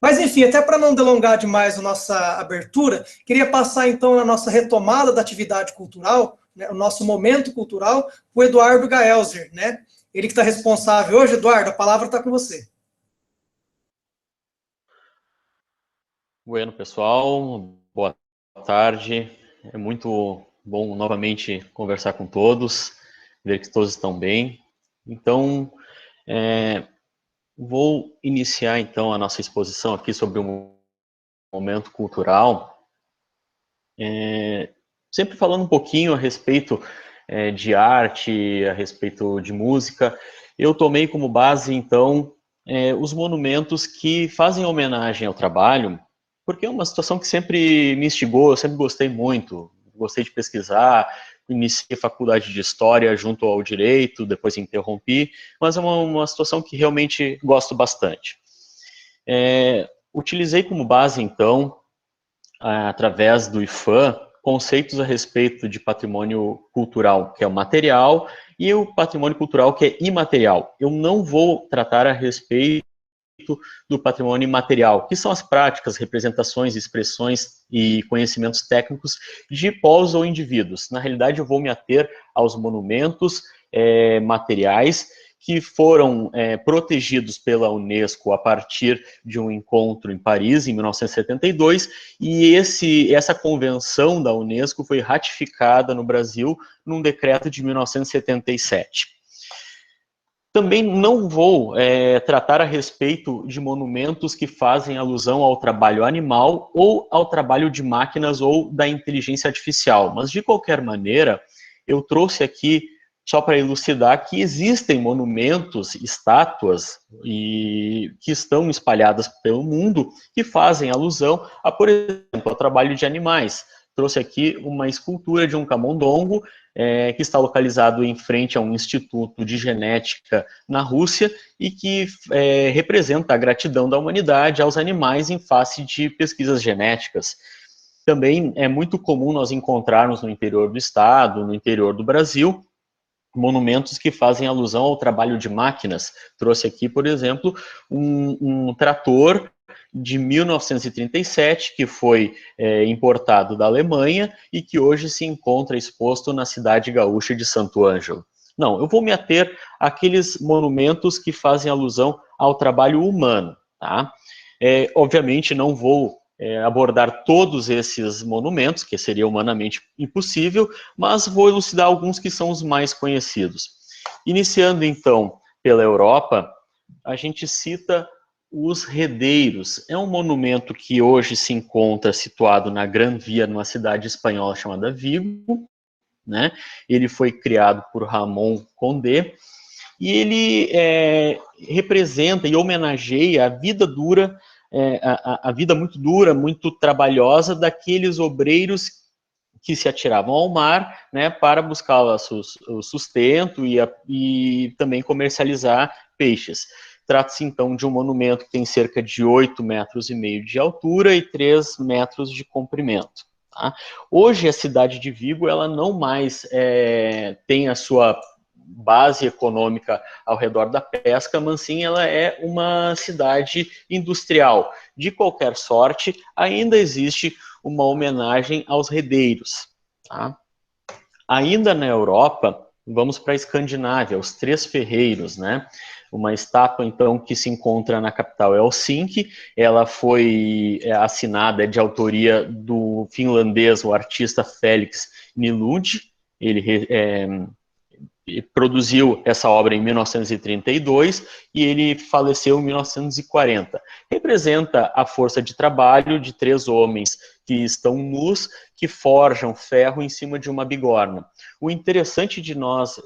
Mas, enfim, até para não delongar demais a nossa abertura, queria passar, então, a nossa retomada da atividade cultural, né, o nosso momento cultural, o Eduardo Gaelzer, né? Ele que está responsável hoje. Eduardo, a palavra está com você. Bueno, pessoal, boa tarde. É muito bom novamente conversar com todos, ver que todos estão bem. Então, vou iniciar então a nossa exposição aqui sobre o momento cultural, sempre falando um pouquinho a respeito de arte, a respeito de música. Eu tomei como base então os monumentos que fazem homenagem ao trabalho, porque é uma situação que sempre me instigou, eu sempre gostei muito, gostei de pesquisar, iniciei faculdade de História junto ao Direito, depois interrompi, mas é uma situação que realmente gosto bastante. Utilizei como base, então, através do IFAM, conceitos a respeito de patrimônio cultural, que é o material, e o patrimônio cultural, que é imaterial. Eu não vou tratar a respeito do patrimônio imaterial, que são as práticas, representações, expressões e conhecimentos técnicos de povos ou indivíduos. Na realidade, eu vou me ater aos monumentos materiais que foram protegidos pela Unesco a partir de um encontro em Paris, em 1972, e essa convenção da Unesco foi ratificada no Brasil num decreto de 1977. Também não vou tratar a respeito de monumentos que fazem alusão ao trabalho animal ou ao trabalho de máquinas ou da inteligência artificial, mas de qualquer maneira, eu trouxe aqui só para elucidar que existem monumentos, estátuas, que estão espalhadas pelo mundo, que fazem alusão a, por exemplo, ao trabalho de animais. Trouxe aqui uma escultura de um camundongo, que está localizado em frente a um instituto de genética na Rússia e que representa a gratidão da humanidade aos animais em face de pesquisas genéticas. Também é muito comum nós encontrarmos no interior do estado, no interior do Brasil, monumentos que fazem alusão ao trabalho de máquinas. Trouxe aqui, por exemplo, um trator de 1937, que foi importado da Alemanha e que hoje se encontra exposto na cidade gaúcha de Santo Ângelo. Não, eu vou me ater àqueles monumentos que fazem alusão ao trabalho humano, tá? Obviamente não vou abordar todos esses monumentos, que seria humanamente impossível, mas vou elucidar alguns que são os mais conhecidos. Iniciando, então, pela Europa, a gente cita os Redeiros. É um monumento que hoje se encontra situado na Gran Via, numa cidade espanhola chamada Vigo, né? Ele foi criado por Ramon Condé, e ele representa e homenageia a vida dura, a vida muito dura, muito trabalhosa daqueles obreiros que se atiravam ao mar, né, para buscar o sustento e também comercializar peixes. Trata-se, então, de um monumento que tem cerca de 8,5 metros de altura e 3 metros de comprimento. Tá? Hoje, a cidade de Vigo, ela não mais tem a sua base econômica ao redor da pesca, mas sim ela é uma cidade industrial. De qualquer sorte, ainda existe uma homenagem aos redeiros. Tá? Ainda na Europa, vamos para a Escandinávia, os Três Ferreiros, né? Uma estátua, então, que se encontra na capital Helsinki. Ela foi assinada de autoria do finlandês, o artista Felix Nylund. Ele produziu essa obra em 1932 e ele faleceu em 1940. Representa a força de trabalho de 3 homens que estão nus, que forjam ferro em cima de uma bigorna. O interessante de nós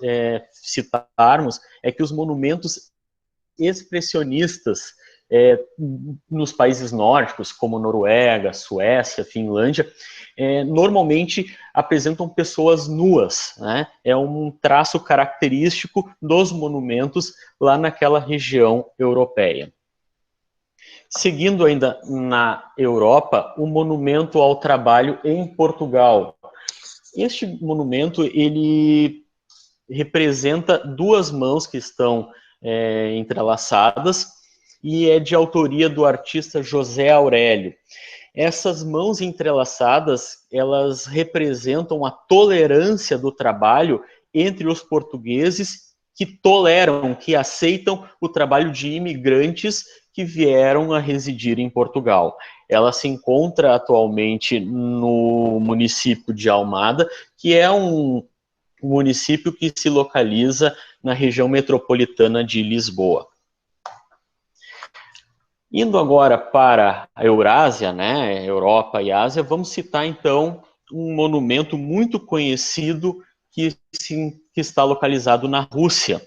citarmos é que os monumentos expressionistas nos países nórdicos, como Noruega, Suécia, Finlândia, normalmente apresentam pessoas nuas, né? É um traço característico dos monumentos lá naquela região europeia. Seguindo ainda na Europa, o monumento ao trabalho em Portugal. Este monumento, ele representa 2 mãos que estão entrelaçadas, e é de autoria do artista José Aurélio. Essas mãos entrelaçadas, elas representam a tolerância do trabalho entre os portugueses que toleram, que aceitam o trabalho de imigrantes que vieram a residir em Portugal. Ela se encontra atualmente no município de Almada, que é um município que se localiza na região metropolitana de Lisboa. Indo agora para a Eurásia, né, Europa e Ásia, vamos citar então um monumento muito conhecido que está localizado na Rússia,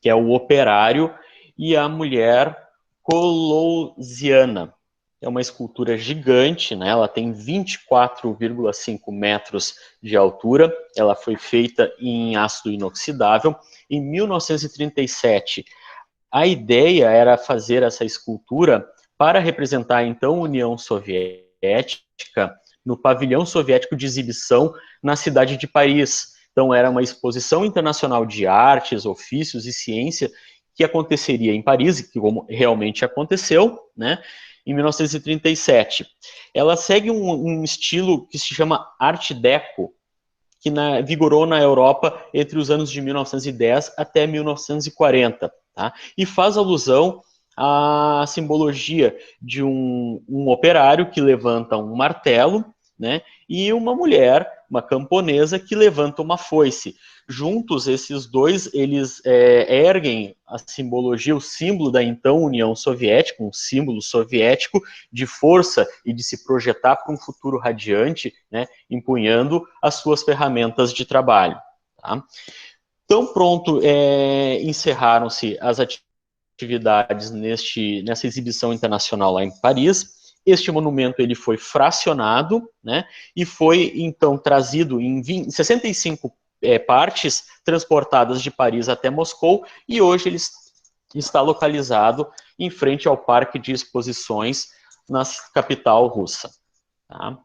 que é o Operário e a Mulher Coloziana. É uma escultura gigante, né? Ela tem 24,5 metros de altura, ela foi feita em aço inoxidável. Em 1937, a ideia era fazer essa escultura para representar, então, a União Soviética no pavilhão soviético de exibição na cidade de Paris. Então, era uma exposição internacional de artes, ofícios e ciência que aconteceria em Paris, que como realmente aconteceu, né, em 1937. Ela segue um estilo que se chama Art Deco, que vigorou na Europa entre os anos de 1910 até 1940. Tá? E faz alusão à simbologia de um operário que levanta um martelo, né, e uma mulher, uma camponesa, que levanta uma foice. Juntos, esses dois, eles erguem a simbologia, o símbolo da então União Soviética, um símbolo soviético de força e de se projetar para um futuro radiante, né, empunhando as suas ferramentas de trabalho. Tá? Então, pronto, encerraram-se as atividades nessa exibição internacional lá em Paris. Este monumento ele foi fracionado, né, e foi, então, trazido em 65 partes, transportadas de Paris até Moscou, e hoje ele está localizado em frente ao Parque de Exposições na capital russa. Tá?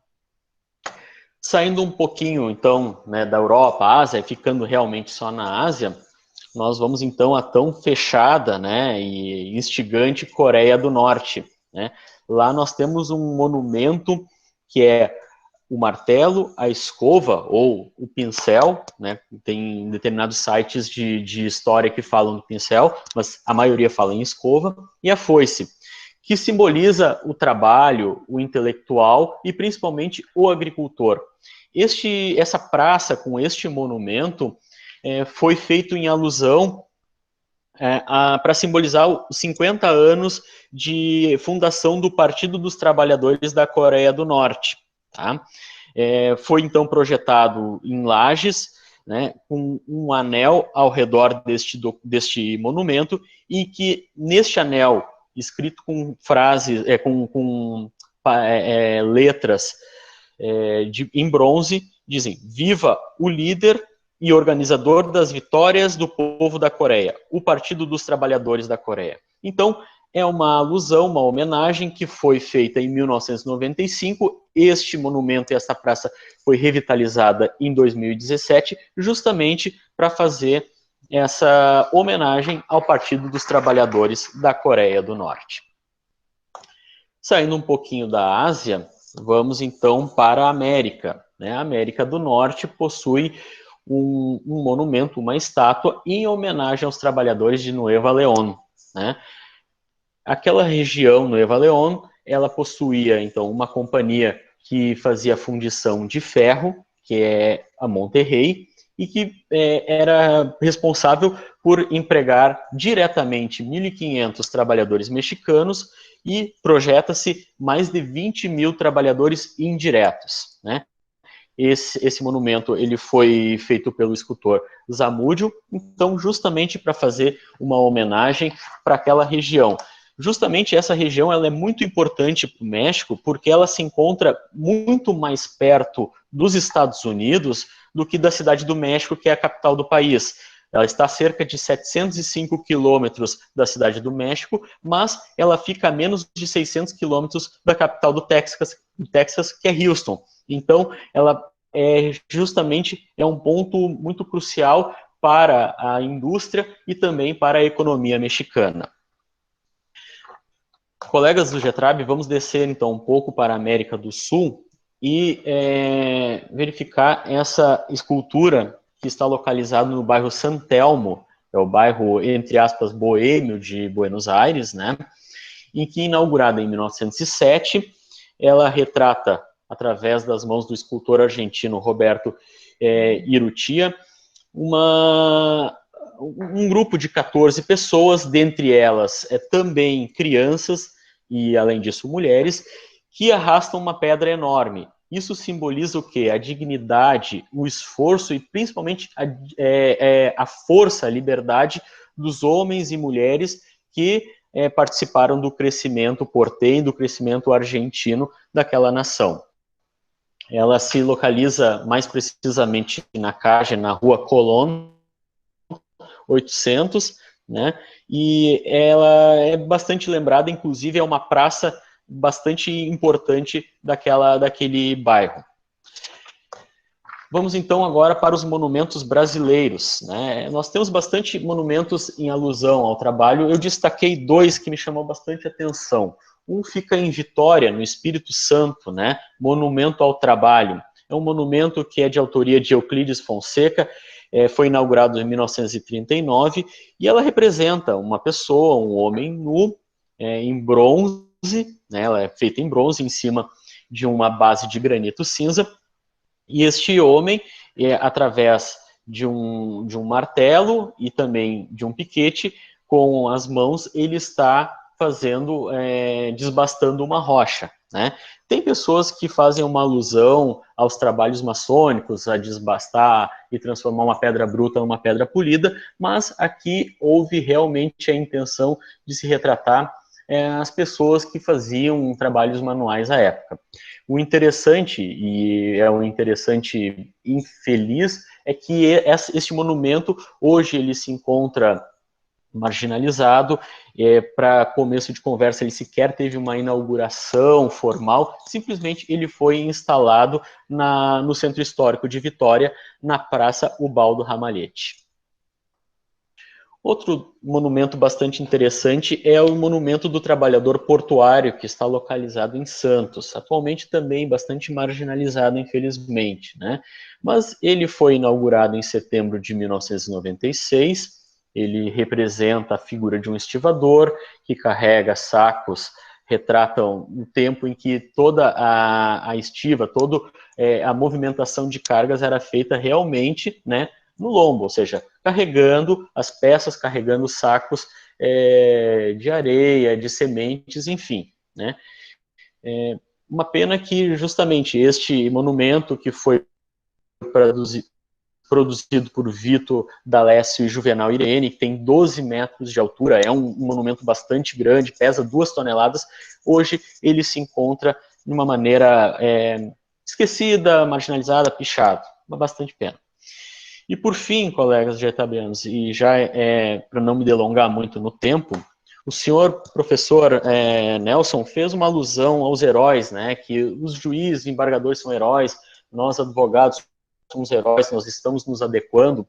Saindo um pouquinho, então, né, da Europa, Ásia, e ficando realmente só na Ásia, nós vamos, então, à tão fechada, né, e instigante Coreia do Norte. Né? Lá nós temos um monumento que é o martelo, a escova ou o pincel, né? Tem determinados sites de história que falam do pincel, mas a maioria fala em escova, e a foice, que simboliza o trabalho, o intelectual e principalmente o agricultor. Essa praça com este monumento foi feito em alusão para simbolizar os 50 anos de fundação do Partido dos Trabalhadores da Coreia do Norte. Tá? Foi então projetado em lajes, né, com um anel ao redor deste monumento, e que neste anel, escrito com frases, letras em bronze, dizem: "Viva o líder e organizador das vitórias do povo da Coreia, o Partido dos Trabalhadores da Coreia". Então, é uma alusão, uma homenagem que foi feita em 1995. Este monumento e essa praça foi revitalizada em 2017, justamente para fazer essa homenagem ao Partido dos Trabalhadores da Coreia do Norte. Saindo um pouquinho da Ásia, vamos então para a América. Né? A América do Norte possui um monumento, uma estátua em homenagem aos trabalhadores de Nueva León. Né? Aquela região, Nueva León, ela possuía, então, uma companhia que fazia fundição de ferro, que é a Monterrey, e que era responsável por empregar diretamente 1.500 trabalhadores mexicanos, e projeta-se mais de 20 mil trabalhadores indiretos. Né? Esse monumento ele foi feito pelo escultor Zamudio, então, justamente para fazer uma homenagem para aquela região. Justamente essa região ela é muito importante para o México, porque ela se encontra muito mais perto dos Estados Unidos do que da cidade do México, que é a capital do país. Ela está a cerca de 705 quilômetros da cidade do México, mas ela fica a menos de 600 quilômetros da capital do Texas, que é Houston. Então, ela justamente é um ponto muito crucial para a indústria e também para a economia mexicana. colegas do GETRAB, vamos descer então um pouco para a América do Sul e verificar essa escultura que está localizada no bairro San Telmo, é o bairro, entre aspas, boêmio de Buenos Aires, né? Em que, inaugurada em 1907, ela retrata, através das mãos do escultor argentino Roberto Irurtia, um grupo de 14 pessoas, dentre elas também crianças e, além disso, mulheres, que arrastam uma pedra enorme. Isso simboliza o quê? A dignidade, o esforço e, principalmente, a força, a liberdade dos homens e mulheres que participaram do crescimento portenho, do crescimento argentino daquela nação. Ela se localiza mais precisamente na rua Colón 800, né? E ela é bastante lembrada, inclusive é uma praça bastante importante daquele bairro. Vamos então agora para os monumentos brasileiros, né? Nós temos bastante monumentos em alusão ao trabalho. Eu destaquei 2 que me chamam bastante atenção. Um fica em Vitória, no Espírito Santo, né? Monumento ao Trabalho. É um monumento que é de autoria de Euclides Fonseca, foi inaugurado em 1939, e ela representa uma pessoa, um homem nu, em bronze, né? Ela é feita em bronze, em cima de uma base de granito cinza, e este homem, através de um martelo e também de um piquete, com as mãos, ele está desbastando uma rocha, né? Tem pessoas que fazem uma alusão aos trabalhos maçônicos, a desbastar e transformar uma pedra bruta numa pedra polida, mas aqui houve realmente a intenção de se retratar as pessoas que faziam trabalhos manuais à época. O interessante, e é um interessante infeliz, é que este monumento, hoje ele se encontra marginalizado. Para começo de conversa, ele sequer teve uma inauguração formal, simplesmente ele foi instalado no Centro Histórico de Vitória, na Praça Ubaldo Ramalhete. Outro monumento bastante interessante é o Monumento do Trabalhador Portuário, que está localizado em Santos, atualmente também bastante marginalizado, infelizmente, né? Mas ele foi inaugurado em setembro de 1996, ele representa a figura de um estivador que carrega sacos, retratam o tempo em que toda a estiva, toda a movimentação de cargas era feita realmente, né, no lombo, ou seja, carregando as peças, carregando sacos de areia, de sementes, enfim, né. Uma pena que justamente este monumento, que foi produzido por Vitor D'Alessio e Juvenal Irene, que tem 12 metros de altura, é um monumento bastante grande, pesa 2 toneladas, hoje ele se encontra de uma maneira esquecida, marginalizada, pichado, uma bastante pena. E por fim, colegas jetabianos, e já para não me delongar muito no tempo, o senhor professor Nelson fez uma alusão aos heróis, né, que os juízes e embargadores são heróis, nós advogados somos heróis, nós estamos nos adequando.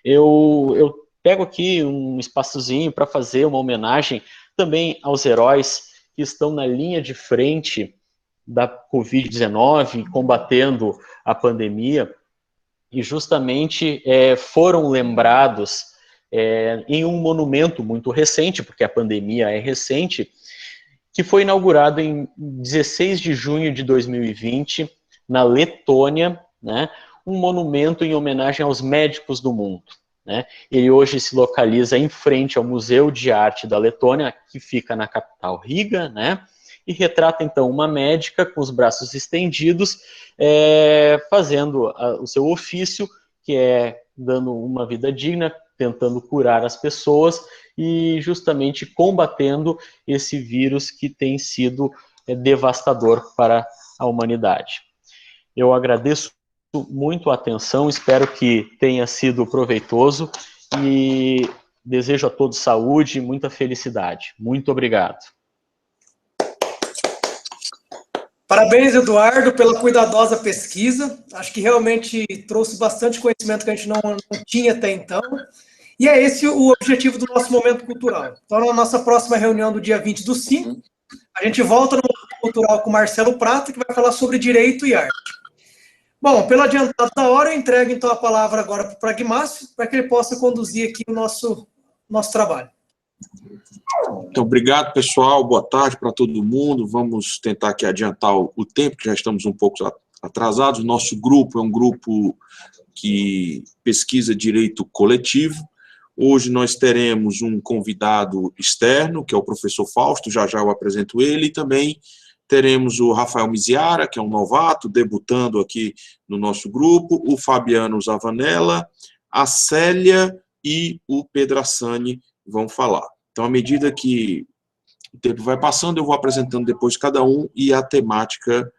Eu pego aqui um espaçozinho para fazer uma homenagem também aos heróis que estão na linha de frente da Covid-19, combatendo a pandemia, e justamente foram lembrados em um monumento muito recente, porque a pandemia é recente, que foi inaugurado em 16 de junho de 2020, na Letônia, né, um monumento em homenagem aos médicos do mundo, né. Ele hoje se localiza em frente ao Museu de Arte da Letônia, que fica na capital Riga, né, e retrata então uma médica com os braços estendidos, fazendo o seu ofício, que é dando uma vida digna, tentando curar as pessoas e justamente combatendo esse vírus que tem sido devastador para a humanidade. Eu agradeço muito a atenção, espero que tenha sido proveitoso e desejo a todos saúde e muita felicidade. Muito obrigado. Parabéns, Eduardo, pela cuidadosa pesquisa. Acho que realmente trouxe bastante conhecimento que a gente não tinha até então. E é esse o objetivo do nosso momento cultural. Então, na nossa próxima reunião do dia 20/5, A gente volta no Momento Cultural com o Marcelo Prata, que vai falar sobre direito e arte. Bom, pelo adiantado da hora, eu entrego então a palavra agora para o Pragmácio, para que ele possa conduzir aqui o nosso trabalho. Então, obrigado, pessoal. Boa tarde para todo mundo. Vamos tentar aqui adiantar o tempo, que já estamos um pouco atrasados. O nosso grupo é um grupo que pesquisa direito coletivo. Hoje nós teremos um convidado externo, que é o professor Fausto, já eu apresento ele, e também teremos o Rafael Miziara, que é um novato, debutando aqui no nosso grupo, o Fabiano Zavanella, a Célia e o Pedrassani vão falar. Então, à medida que o tempo vai passando, eu vou apresentando depois cada um e a temática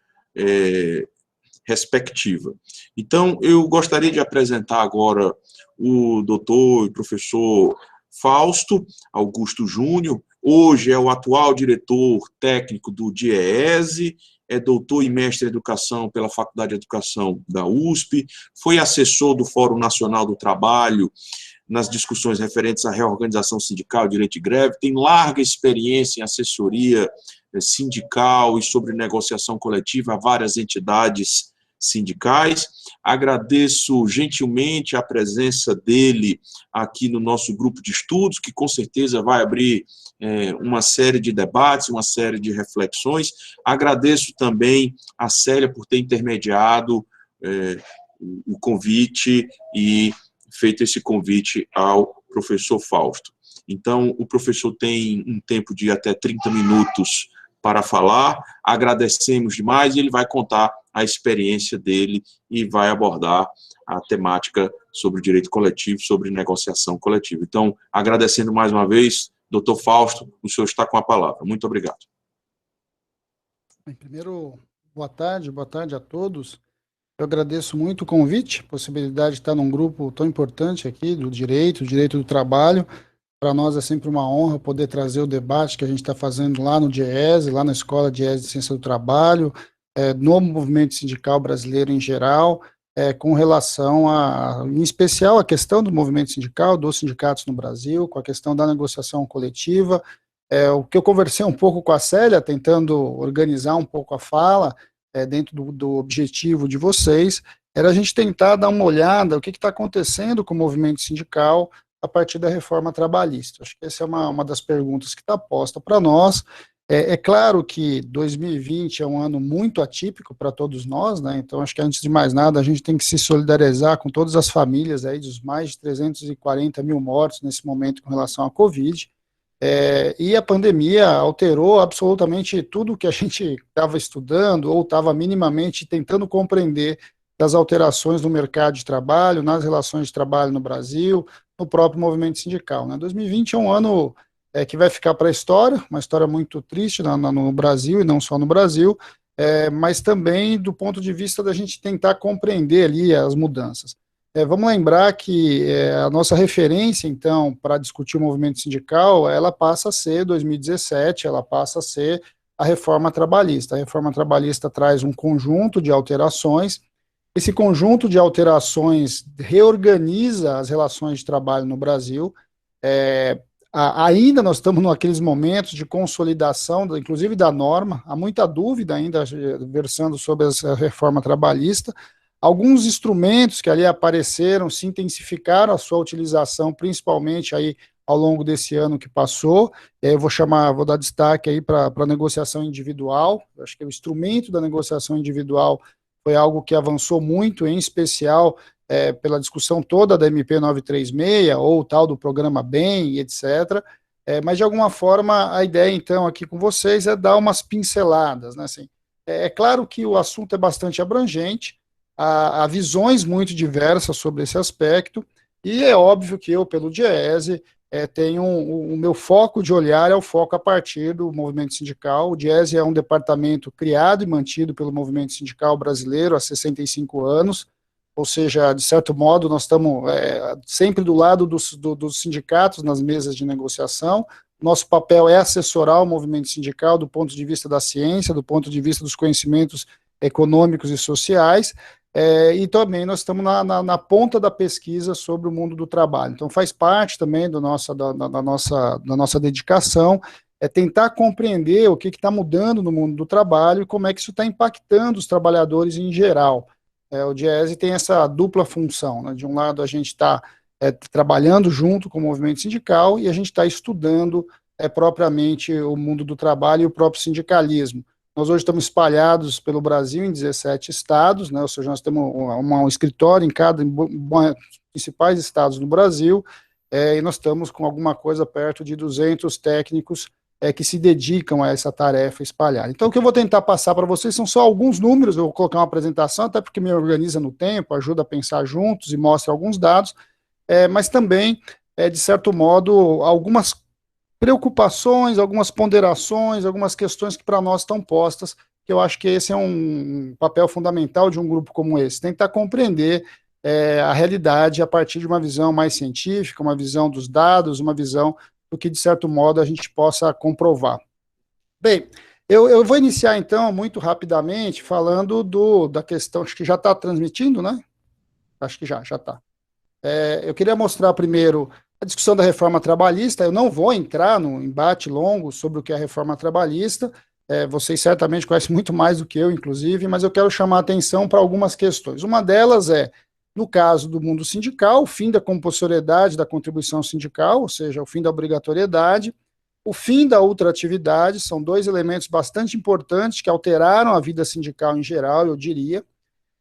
respectiva. Então, eu gostaria de apresentar agora o doutor e professor Fausto Augusto Júnior. Hoje é o atual diretor técnico do DIEESE, é doutor e mestre em educação pela Faculdade de Educação da USP, foi assessor do Fórum Nacional do Trabalho nas discussões referentes à reorganização sindical, direito de greve, tem larga experiência em assessoria sindical e sobre negociação coletiva a várias entidades sindicais. Agradeço gentilmente a presença dele aqui no nosso grupo de estudos, que com certeza vai abrir uma série de debates, uma série de reflexões. Agradeço também a Célia por ter intermediado o convite e feito esse convite ao professor Fausto. Então, o professor tem um tempo de até 30 minutos para falar, agradecemos demais, e ele vai contar a experiência dele e vai abordar a temática sobre o direito coletivo, sobre negociação coletiva. Então, agradecendo mais uma vez, doutor Fausto, o senhor está com a palavra. Muito obrigado. Primeiro, boa tarde a todos. Eu agradeço muito o convite, a possibilidade de estar num grupo tão importante aqui, do direito do trabalho. Para nós é sempre uma honra poder trazer o debate que a gente está fazendo lá no DIEESE, lá na Escola DIEESE de Ciência do Trabalho, no movimento sindical brasileiro em geral, com relação em especial, a questão do movimento sindical, dos sindicatos no Brasil, com a questão da negociação coletiva. O que eu conversei um pouco com a Célia, tentando organizar um pouco a fala, dentro do objetivo de vocês, era a gente tentar dar uma olhada o que está acontecendo com o movimento sindical a partir da reforma trabalhista. Acho que essa é uma das perguntas que está posta para nós. É claro que 2020 é um ano muito atípico para todos nós, né? Então acho que antes de mais nada a gente tem que se solidarizar com todas as famílias aí dos mais de 340 mil mortos nesse momento com relação à Covid. E a pandemia alterou absolutamente tudo que a gente estava estudando ou estava minimamente tentando compreender das alterações no mercado de trabalho, nas relações de trabalho no Brasil, no próprio movimento sindical, né? 2020 é um ano que vai ficar para a história, uma história muito triste no Brasil, e não só no Brasil, mas também do ponto de vista da gente tentar compreender ali as mudanças. Vamos lembrar que a nossa referência, então, para discutir o movimento sindical, ela passa a ser 2017, ela passa a ser a reforma trabalhista. A reforma trabalhista traz um conjunto de alterações. Esse conjunto de alterações reorganiza as relações de trabalho no Brasil. Ainda nós estamos naqueles momentos de consolidação, inclusive da norma, há muita dúvida ainda versando sobre essa reforma trabalhista. Alguns instrumentos que ali apareceram se intensificaram a sua utilização, principalmente aí ao longo desse ano que passou. Eu vou dar destaque aí para a negociação individual. Eu acho que o instrumento da negociação individual foi algo que avançou muito, em especial pela discussão toda da MP 936, ou tal do programa BEM, etc. Mas, de alguma forma, a ideia, então, aqui com vocês é dar umas pinceladas, né? Assim, é claro que o assunto é bastante abrangente, há visões muito diversas sobre esse aspecto, e é óbvio que eu, pelo DIEESE, tenho o meu foco de olhar é o foco a partir do movimento sindical. O DIEESE é um departamento criado e mantido pelo movimento sindical brasileiro há 65 anos, ou seja, de certo modo, nós estamos sempre do lado dos sindicatos nas mesas de negociação. Nosso papel é assessorar o movimento sindical do ponto de vista da ciência, do ponto de vista dos conhecimentos econômicos e sociais, e também nós estamos na ponta da pesquisa sobre o mundo do trabalho. Então, faz parte também da nossa dedicação é tentar compreender o que está mudando no mundo do trabalho e como é que isso está impactando os trabalhadores em geral. O DIEESE tem essa dupla função, né? De um lado, a gente está trabalhando junto com o movimento sindical e a gente está estudando propriamente o mundo do trabalho e o próprio sindicalismo. Nós hoje estamos espalhados pelo Brasil em 17 estados, né? Ou seja, nós temos um escritório em cada principais estados do Brasil, e nós estamos com alguma coisa perto de 200 técnicos que se dedicam a essa tarefa espalhada. Então, o que eu vou tentar passar para vocês são só alguns números, eu vou colocar uma apresentação, até porque me organiza no tempo, ajuda a pensar juntos e mostra alguns dados, mas também, de certo modo, algumas preocupações, algumas ponderações, algumas questões que para nós estão postas, que eu acho que esse é um papel fundamental de um grupo como esse, tentar compreender a realidade a partir de uma visão mais científica, uma visão dos dados, uma visão do que, de certo modo, a gente possa comprovar. Bem, eu vou iniciar, então, muito rapidamente, falando da questão, acho que já está transmitindo, né? Acho que já está. Eu queria mostrar primeiro a discussão da reforma trabalhista. Eu não vou entrar no embate longo sobre o que é a reforma trabalhista, vocês certamente conhecem muito mais do que eu, inclusive, mas eu quero chamar a atenção para algumas questões. Uma delas no caso do mundo sindical, o fim da compulsoriedade da contribuição sindical, ou seja, o fim da obrigatoriedade, o fim da ultratividade, são dois elementos bastante importantes que alteraram a vida sindical em geral, eu diria.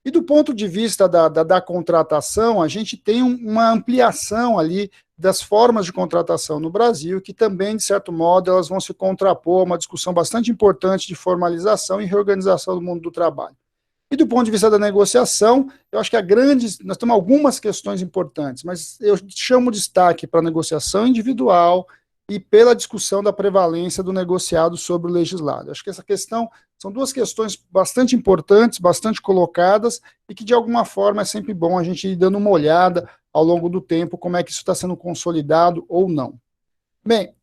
E do ponto de vista da contratação, a gente tem uma ampliação ali das formas de contratação no Brasil, que também, de certo modo, elas vão se contrapor a uma discussão bastante importante de formalização e reorganização do mundo do trabalho. E do ponto de vista da negociação, eu acho que nós temos algumas questões importantes, mas eu chamo destaque para a negociação individual e pela discussão da prevalência do negociado sobre o legislado. Acho que essa questão são duas questões bastante importantes, bastante colocadas, e que de alguma forma é sempre bom a gente ir dando uma olhada ao longo do tempo como é que isso está sendo consolidado ou não. Bem,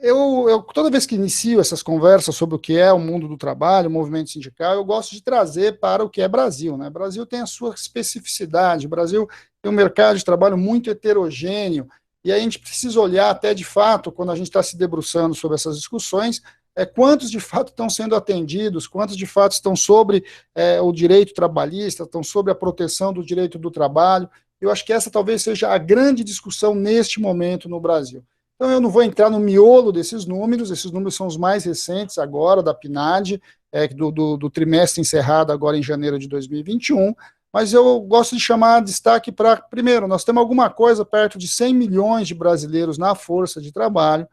eu toda vez que inicio essas conversas sobre o que é o mundo do trabalho, o movimento sindical, eu gosto de trazer para o que é Brasil, né? O Brasil tem a sua especificidade, o Brasil tem um mercado de trabalho muito heterogêneo, e aí a gente precisa olhar até de fato, quando a gente está se debruçando sobre essas discussões, quantos de fato estão sendo atendidos, quantos de fato estão sobre o direito trabalhista, estão sobre a proteção do direito do trabalho. Eu acho que essa talvez seja a grande discussão neste momento no Brasil. Então, eu não vou entrar no miolo desses números, esses números são os mais recentes agora, da PNAD, do trimestre encerrado agora em janeiro de 2021, mas eu gosto de chamar destaque para, primeiro, nós temos alguma coisa perto de 100 milhões de brasileiros na força de trabalho.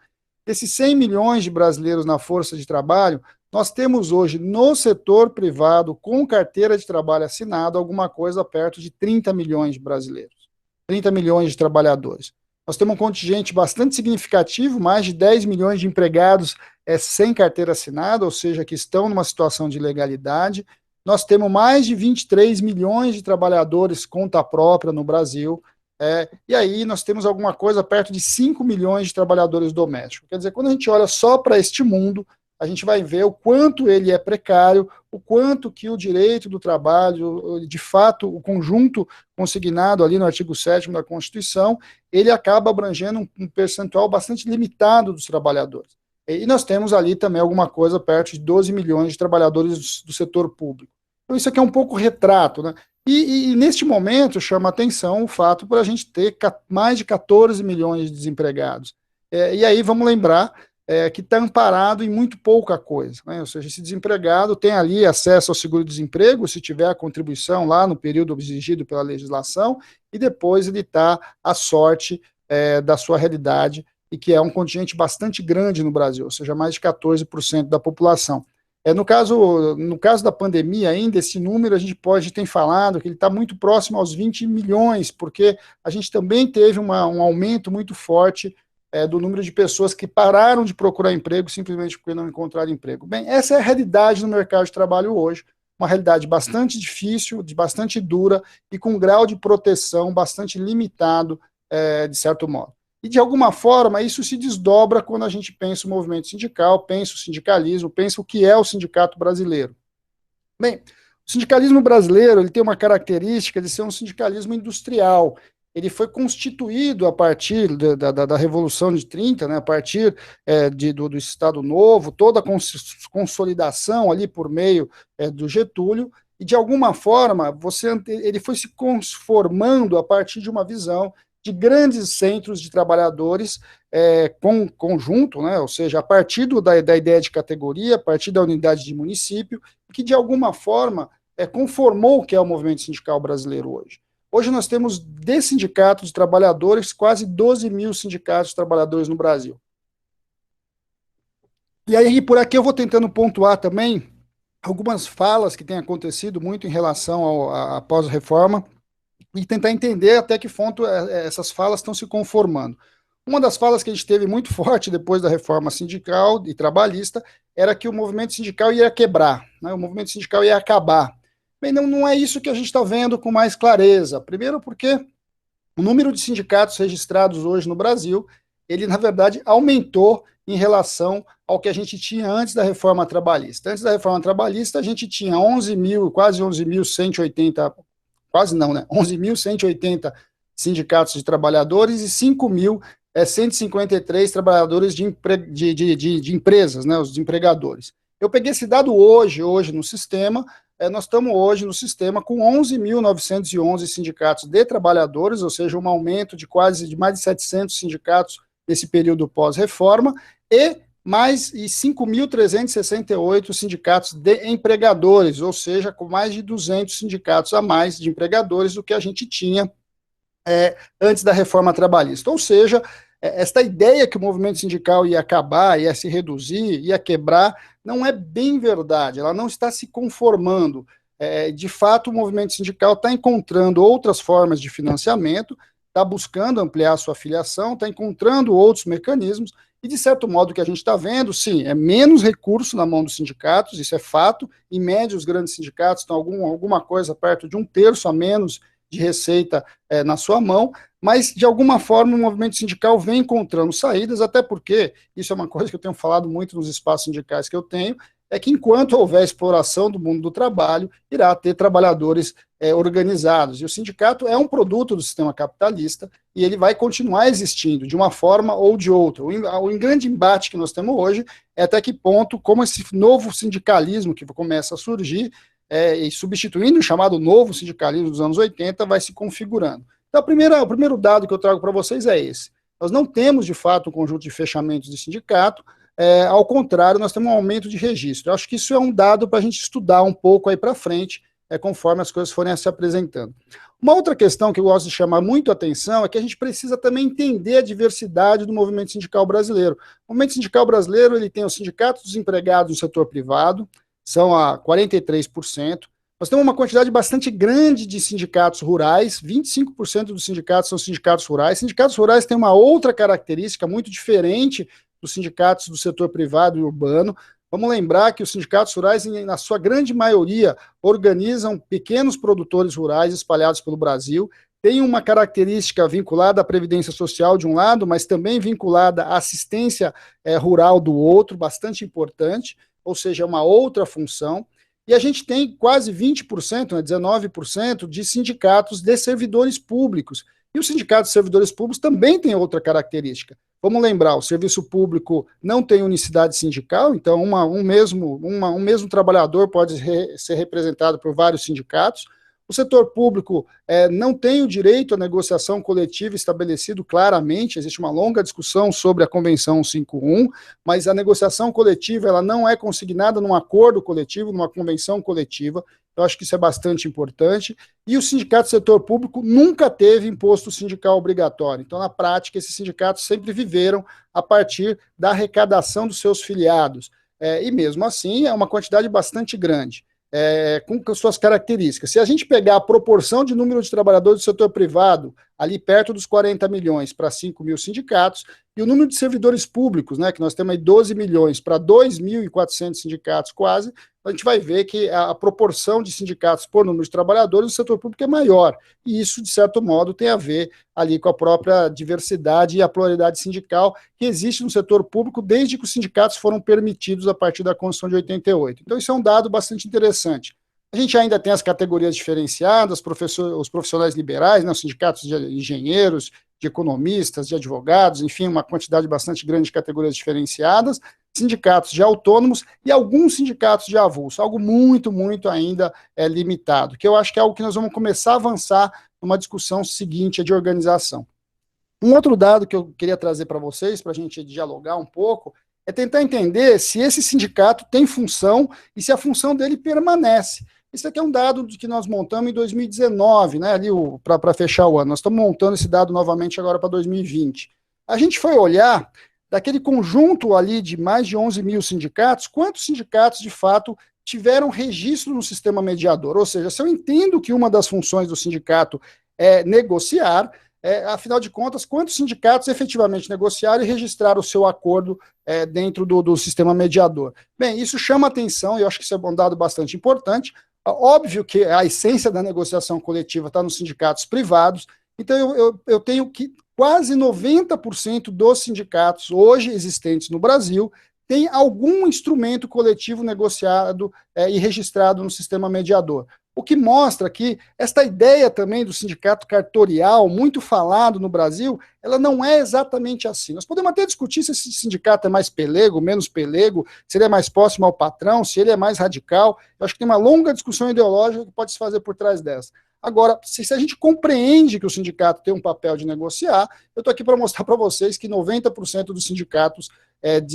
Esses 100 milhões de brasileiros na força de trabalho, nós temos hoje no setor privado, com carteira de trabalho assinada, alguma coisa perto de 30 milhões de brasileiros, 30 milhões de trabalhadores. Nós temos um contingente bastante significativo, mais de 10 milhões de empregados sem carteira assinada, ou seja, que estão numa situação de ilegalidade. Nós temos mais de 23 milhões de trabalhadores conta própria no Brasil, e aí nós temos alguma coisa perto de 5 milhões de trabalhadores domésticos. Quer dizer, quando a gente olha só para este mundo, a gente vai ver o quanto ele é precário, o quanto que o direito do trabalho, de fato, o conjunto consignado ali no artigo 7º da Constituição, ele acaba abrangendo um percentual bastante limitado dos trabalhadores. E nós temos ali também alguma coisa perto de 12 milhões de trabalhadores do setor público. Então isso aqui é um pouco retrato, né? E neste momento chama atenção o fato por a gente ter mais de 14 milhões de desempregados. E aí vamos lembrar que está amparado em muito pouca coisa, né? Ou seja, esse desempregado tem ali acesso ao seguro-desemprego, se tiver a contribuição lá no período exigido pela legislação, e depois ele está à sorte da sua realidade, e que é um contingente bastante grande no Brasil, ou seja, mais de 14% da população. No caso da pandemia ainda, esse número a gente tem falado que ele está muito próximo aos 20 milhões, porque a gente também teve um aumento muito forte do número de pessoas que pararam de procurar emprego simplesmente porque não encontraram emprego. Bem, essa é a realidade no mercado de trabalho hoje, uma realidade bastante difícil, bastante dura e com um grau de proteção bastante limitado, de certo modo. E, de alguma forma, isso se desdobra quando a gente pensa o movimento sindical, pensa o sindicalismo, pensa o que é o sindicato brasileiro. Bem, o sindicalismo brasileiro ele tem uma característica de ser um sindicalismo industrial. ele foi constituído a partir da Revolução de 30, né, a partir do Estado Novo, toda a consolidação ali por meio do Getúlio, e de alguma forma ele foi se conformando a partir de uma visão de grandes centros de trabalhadores com conjunto, né, ou seja, a partir da ideia de categoria, a partir da unidade de município, que de alguma forma conformou o que é o movimento sindical brasileiro hoje. Hoje nós temos de sindicatos de trabalhadores, quase 12 mil sindicatos de trabalhadores no Brasil. E aí, por aqui eu vou tentando pontuar também algumas falas que têm acontecido muito em relação à pós-reforma e tentar entender até que ponto essas falas estão se conformando. Uma das falas que a gente teve muito forte depois da reforma sindical e trabalhista era que o movimento sindical ia quebrar, né? O movimento sindical ia acabar. Bem, não é isso que a gente está vendo com mais clareza. Primeiro porque o número de sindicatos registrados hoje no Brasil, ele, na verdade, aumentou em relação ao que a gente tinha antes da reforma trabalhista. Antes da reforma trabalhista, a gente tinha quase 11.180, quase não, né? 11.180 sindicatos de trabalhadores e 5.153 trabalhadores de empresas, né? Os empregadores. Eu peguei esse dado hoje no sistema. Nós estamos hoje no sistema com 11.911 sindicatos de trabalhadores, ou seja, um aumento de mais de 700 sindicatos nesse período pós-reforma, e mais de 5.368 sindicatos de empregadores, ou seja, com mais de 200 sindicatos a mais de empregadores do que a gente tinha antes da reforma trabalhista. Ou seja, esta ideia que o movimento sindical ia acabar, ia se reduzir, ia quebrar, não é bem verdade, ela não está se conformando. De fato, o movimento sindical está encontrando outras formas de financiamento, está buscando ampliar a sua filiação, está encontrando outros mecanismos, e de certo modo o que a gente está vendo, sim, é menos recurso na mão dos sindicatos, isso é fato. Em média, os grandes sindicatos estão alguma coisa perto de 1/3 a menos de receita na sua mão, mas de alguma forma o movimento sindical vem encontrando saídas, até porque, isso é uma coisa que eu tenho falado muito nos espaços sindicais que eu tenho, é que enquanto houver exploração do mundo do trabalho, irá ter trabalhadores organizados. E o sindicato é um produto do sistema capitalista e ele vai continuar existindo de uma forma ou de outra. O grande embate que nós temos hoje é até que ponto, como esse novo sindicalismo que começa a surgir, e substituindo o chamado novo sindicalismo dos anos 80, vai se configurando. Então, o primeiro dado que eu trago para vocês é esse. Nós não temos, de fato, um conjunto de fechamentos de sindicato, ao contrário, nós temos um aumento de registro. Eu acho que isso é um dado para a gente estudar um pouco aí para frente, conforme as coisas forem se apresentando. Uma outra questão que eu gosto de chamar muito a atenção é que a gente precisa também entender a diversidade do movimento sindical brasileiro. O movimento sindical brasileiro, ele tem os sindicatos dos empregados no setor privado, são a 43%. Nós temos uma quantidade bastante grande de sindicatos rurais, 25% dos sindicatos são sindicatos rurais. Sindicatos rurais têm uma outra característica muito diferente dos sindicatos do setor privado e urbano. Vamos lembrar que os sindicatos rurais, na sua grande maioria, organizam pequenos produtores rurais espalhados pelo Brasil, tem uma característica vinculada à previdência social de um lado, mas também vinculada à assistência rural do outro, bastante importante, ou seja, uma outra função. E a gente tem quase 20%, 19% de sindicatos de servidores públicos. E os sindicatos de servidores públicos também têm outra característica. Vamos lembrar, o serviço público não tem unicidade sindical, então um mesmo trabalhador pode ser representado por vários sindicatos. O setor público não tem o direito à negociação coletiva estabelecido claramente, existe uma longa discussão sobre a Convenção 151, mas a negociação coletiva ela não é consignada num acordo coletivo, numa convenção coletiva. Eu acho que isso é bastante importante. E o sindicato do setor público nunca teve imposto sindical obrigatório. Então, na prática, esses sindicatos sempre viveram a partir da arrecadação dos seus filiados. E mesmo assim, é uma quantidade bastante grande. Com suas características. Se a gente pegar a proporção de número de trabalhadores do setor privado, ali perto dos 40 milhões para 5 mil sindicatos, e o número de servidores públicos, né, que nós temos aí 12 milhões para 2.400 sindicatos quase, a gente vai ver que a proporção de sindicatos por número de trabalhadores no setor público é maior, e isso, de certo modo, tem a ver ali com a própria diversidade e a pluralidade sindical que existe no setor público desde que os sindicatos foram permitidos a partir da Constituição de 88. Então, isso é um dado bastante interessante. A gente ainda tem as categorias diferenciadas, os profissionais liberais, né, os sindicatos de engenheiros, de economistas, de advogados, enfim, uma quantidade bastante grande de categorias diferenciadas, sindicatos de autônomos e alguns sindicatos de avulso, algo muito, muito ainda limitado, que eu acho que é algo que nós vamos começar a avançar numa discussão seguinte de organização. Um outro dado que eu queria trazer para vocês, para a gente dialogar um pouco, é tentar entender se esse sindicato tem função e se a função dele permanece. Isso aqui é um dado que nós montamos em 2019, né, ali para fechar o ano. Nós estamos montando esse dado novamente agora para 2020. A gente foi olhar daquele conjunto ali de mais de 11 mil sindicatos, quantos sindicatos, de fato, tiveram registro no sistema mediador? Ou seja, se eu entendo que uma das funções do sindicato é negociar, afinal de contas, quantos sindicatos efetivamente negociaram e registraram o seu acordo dentro do sistema mediador? Bem, isso chama atenção, e eu acho que isso é um dado bastante importante. Óbvio que a essência da negociação coletiva está nos sindicatos privados, então eu tenho que quase 90% dos sindicatos hoje existentes no Brasil tem algum instrumento coletivo negociado e registrado no sistema mediador. O que mostra que esta ideia também do sindicato cartorial, muito falado no Brasil, ela não é exatamente assim. Nós podemos até discutir se esse sindicato é mais pelego, menos pelego, se ele é mais próximo ao patrão, se ele é mais radical. Eu acho que tem uma longa discussão ideológica que pode se fazer por trás dessa. Agora, se a gente compreende que o sindicato tem um papel de negociar, eu estou aqui para mostrar para vocês que 90% dos sindicatos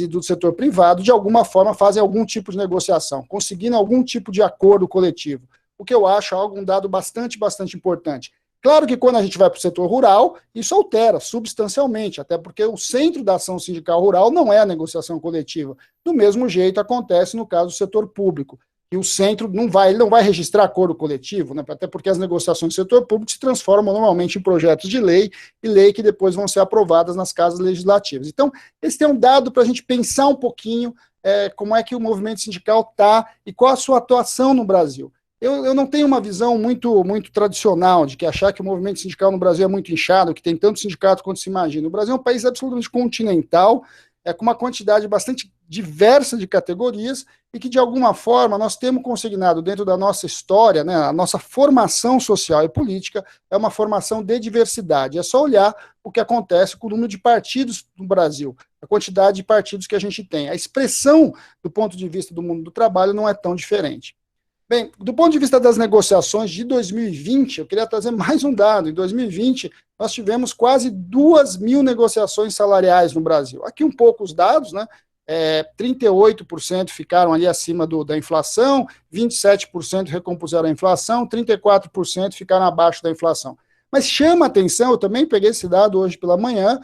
do setor privado, de alguma forma, fazem algum tipo de negociação, conseguindo algum tipo de acordo coletivo. O que eu acho um dado bastante importante. Claro que quando a gente vai para o setor rural, isso altera substancialmente, até porque o centro da ação sindical rural não é a negociação coletiva. Do mesmo jeito acontece no caso do setor público, que o centro não vai registrar acordo coletivo, né, até porque as negociações do setor público se transformam normalmente em projetos de lei, e lei que depois vão ser aprovadas nas casas legislativas. Então, esse é um dado para a gente pensar um pouquinho como é que o movimento sindical está e qual a sua atuação no Brasil. Eu não tenho uma visão muito tradicional de que achar que o movimento sindical no Brasil é muito inchado, que tem tanto sindicato quanto se imagina. O Brasil é um país absolutamente continental, com uma quantidade bastante diversa de categorias e que, de alguma forma, nós temos consignado dentro da nossa história, né, a nossa formação social e política é uma formação de diversidade. É só olhar o que acontece com o número de partidos no Brasil, a quantidade de partidos que a gente tem. A expressão, do ponto de vista do mundo do trabalho, não é tão diferente. Bem, do ponto de vista das negociações de 2020, eu queria trazer mais um dado. Em 2020, nós tivemos quase 2.000 negociações salariais no Brasil. Aqui um pouco os dados, né? 38% ficaram ali acima da inflação, 27% recompuseram a inflação, 34% ficaram abaixo da inflação. Mas chama a atenção, eu também peguei esse dado hoje pela manhã,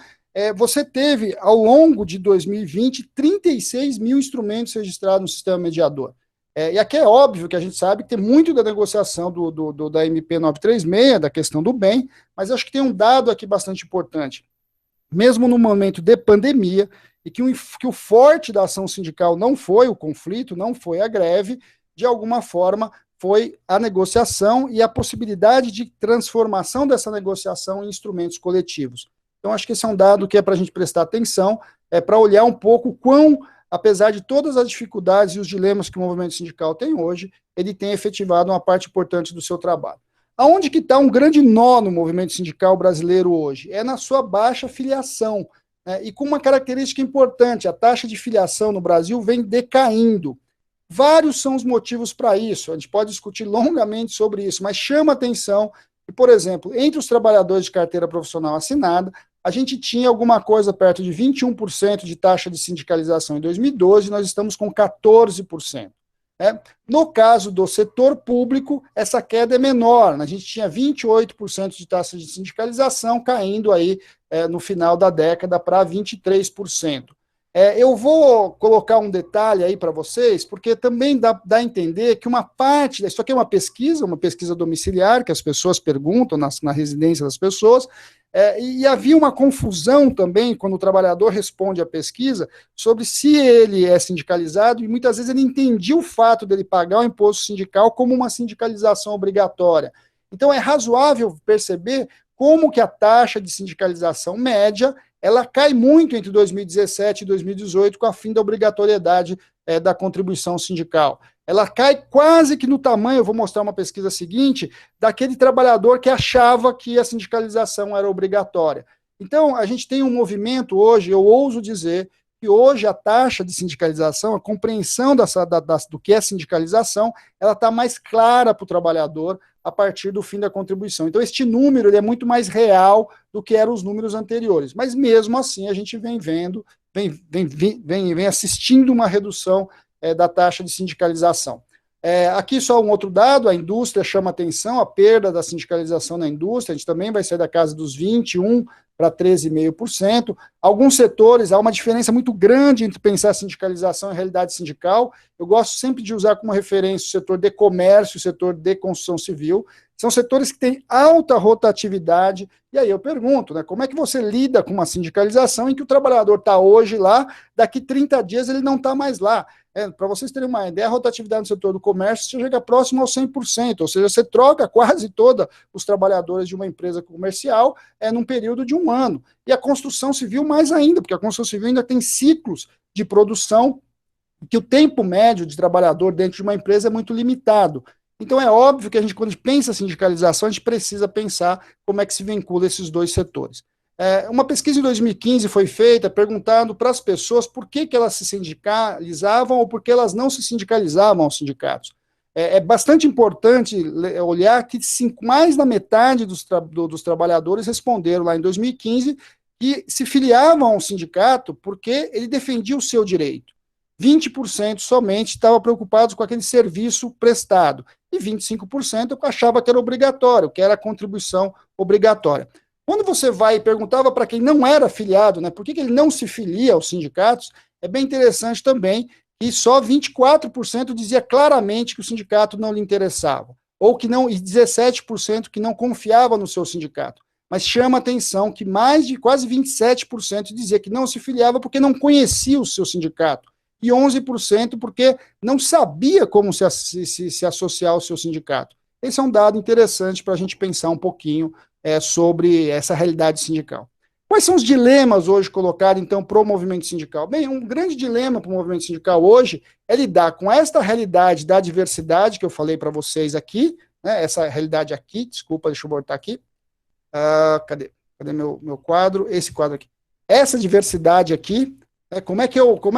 você teve, ao longo de 2020, 36 mil instrumentos registrados no sistema mediador. E aqui é óbvio que a gente sabe que tem muito da negociação da MP 936, da questão do bem, mas acho que tem um dado aqui bastante importante. Mesmo no momento de pandemia, e que o forte da ação sindical não foi o conflito, não foi a greve, de alguma forma foi a negociação e a possibilidade de transformação dessa negociação em instrumentos coletivos. Então acho que esse é um dado que é para a gente prestar atenção, para olhar um pouco quão, apesar de todas as dificuldades e os dilemas que o movimento sindical tem hoje, ele tem efetivado uma parte importante do seu trabalho. Aonde que está um grande nó no movimento sindical brasileiro hoje? É na sua baixa filiação, e com uma característica importante, a taxa de filiação no Brasil vem decaindo. Vários são os motivos para isso, a gente pode discutir longamente sobre isso, mas chama atenção que, por exemplo, entre os trabalhadores de carteira profissional assinada, a gente tinha alguma coisa perto de 21% de taxa de sindicalização em 2012, nós estamos com 14%. No caso do setor público, essa queda é menor, a gente tinha 28% de taxa de sindicalização, caindo aí no final da década para 23%. Eu vou colocar um detalhe aí para vocês, porque também dá a entender que uma parte, isso aqui é uma pesquisa domiciliar, que as pessoas perguntam na residência das pessoas, e havia uma confusão também, quando o trabalhador responde à pesquisa, sobre se ele é sindicalizado, e muitas vezes ele entendia o fato dele pagar o imposto sindical como uma sindicalização obrigatória. Então é razoável perceber como que a taxa de sindicalização média, ela cai muito entre 2017 e 2018 com a fim da obrigatoriedade da contribuição sindical. ela cai quase que no tamanho, eu vou mostrar uma pesquisa seguinte, daquele trabalhador que achava que a sindicalização era obrigatória. Então, a gente tem um movimento hoje, eu ouso dizer, que hoje a taxa de sindicalização, a compreensão do que é sindicalização, ela está mais clara para o trabalhador a partir do fim da contribuição. Então, este número ele é muito mais real do que eram os números anteriores. Mas, mesmo assim, a gente vem vendo, vem assistindo uma redução da taxa de sindicalização. Aqui só um outro dado, a indústria chama atenção, a perda da sindicalização na indústria, a gente também vai sair da casa dos 21% para 13,5%. Alguns setores, há uma diferença muito grande entre pensar a sindicalização e a realidade sindical. Eu gosto sempre de usar como referência o setor de comércio, o setor de construção civil. São setores que têm alta rotatividade. E aí eu pergunto, né, como é que você lida com uma sindicalização em que o trabalhador está hoje lá, daqui 30 dias ele não está mais lá? Para vocês terem uma ideia, a rotatividade no setor do comércio chega próximo ao 100%, ou seja, você troca quase todos os trabalhadores de uma empresa comercial num período de um ano. E a construção civil mais ainda, porque a construção civil ainda tem ciclos de produção que o tempo médio de trabalhador dentro de uma empresa é muito limitado. Então é óbvio que a gente, quando a gente pensa em sindicalização, a gente precisa pensar como é que se vincula esses dois setores. Uma pesquisa em 2015 foi feita perguntando para as pessoas por que elas se sindicalizavam ou por que elas não se sindicalizavam aos sindicatos. É bastante importante olhar que mais da metade dos trabalhadores responderam lá em 2015 que se filiavam ao sindicato porque ele defendia o seu direito. 20% somente estavam preocupados com aquele serviço prestado e 25% achava que era obrigatório, que era a contribuição obrigatória. Quando você vai e perguntava para quem não era filiado, né, por que ele não se filia aos sindicatos, é bem interessante também que só 24% dizia claramente que o sindicato não lhe interessava, ou que não, e 17% que não confiava no seu sindicato. Mas chama atenção que mais de quase 27% dizia que não se filiava porque não conhecia o seu sindicato, e 11% porque não sabia como se associar ao seu sindicato. Esse é um dado interessante para a gente pensar um pouquinho sobre essa realidade sindical. Quais são os dilemas hoje colocados, então, para o movimento sindical? Bem, um grande dilema para o movimento sindical hoje é lidar com esta realidade da diversidade que eu falei para vocês aqui, né, essa realidade aqui, desculpa, deixa eu botar aqui. Cadê meu quadro? Esse quadro aqui. Essa diversidade aqui, como é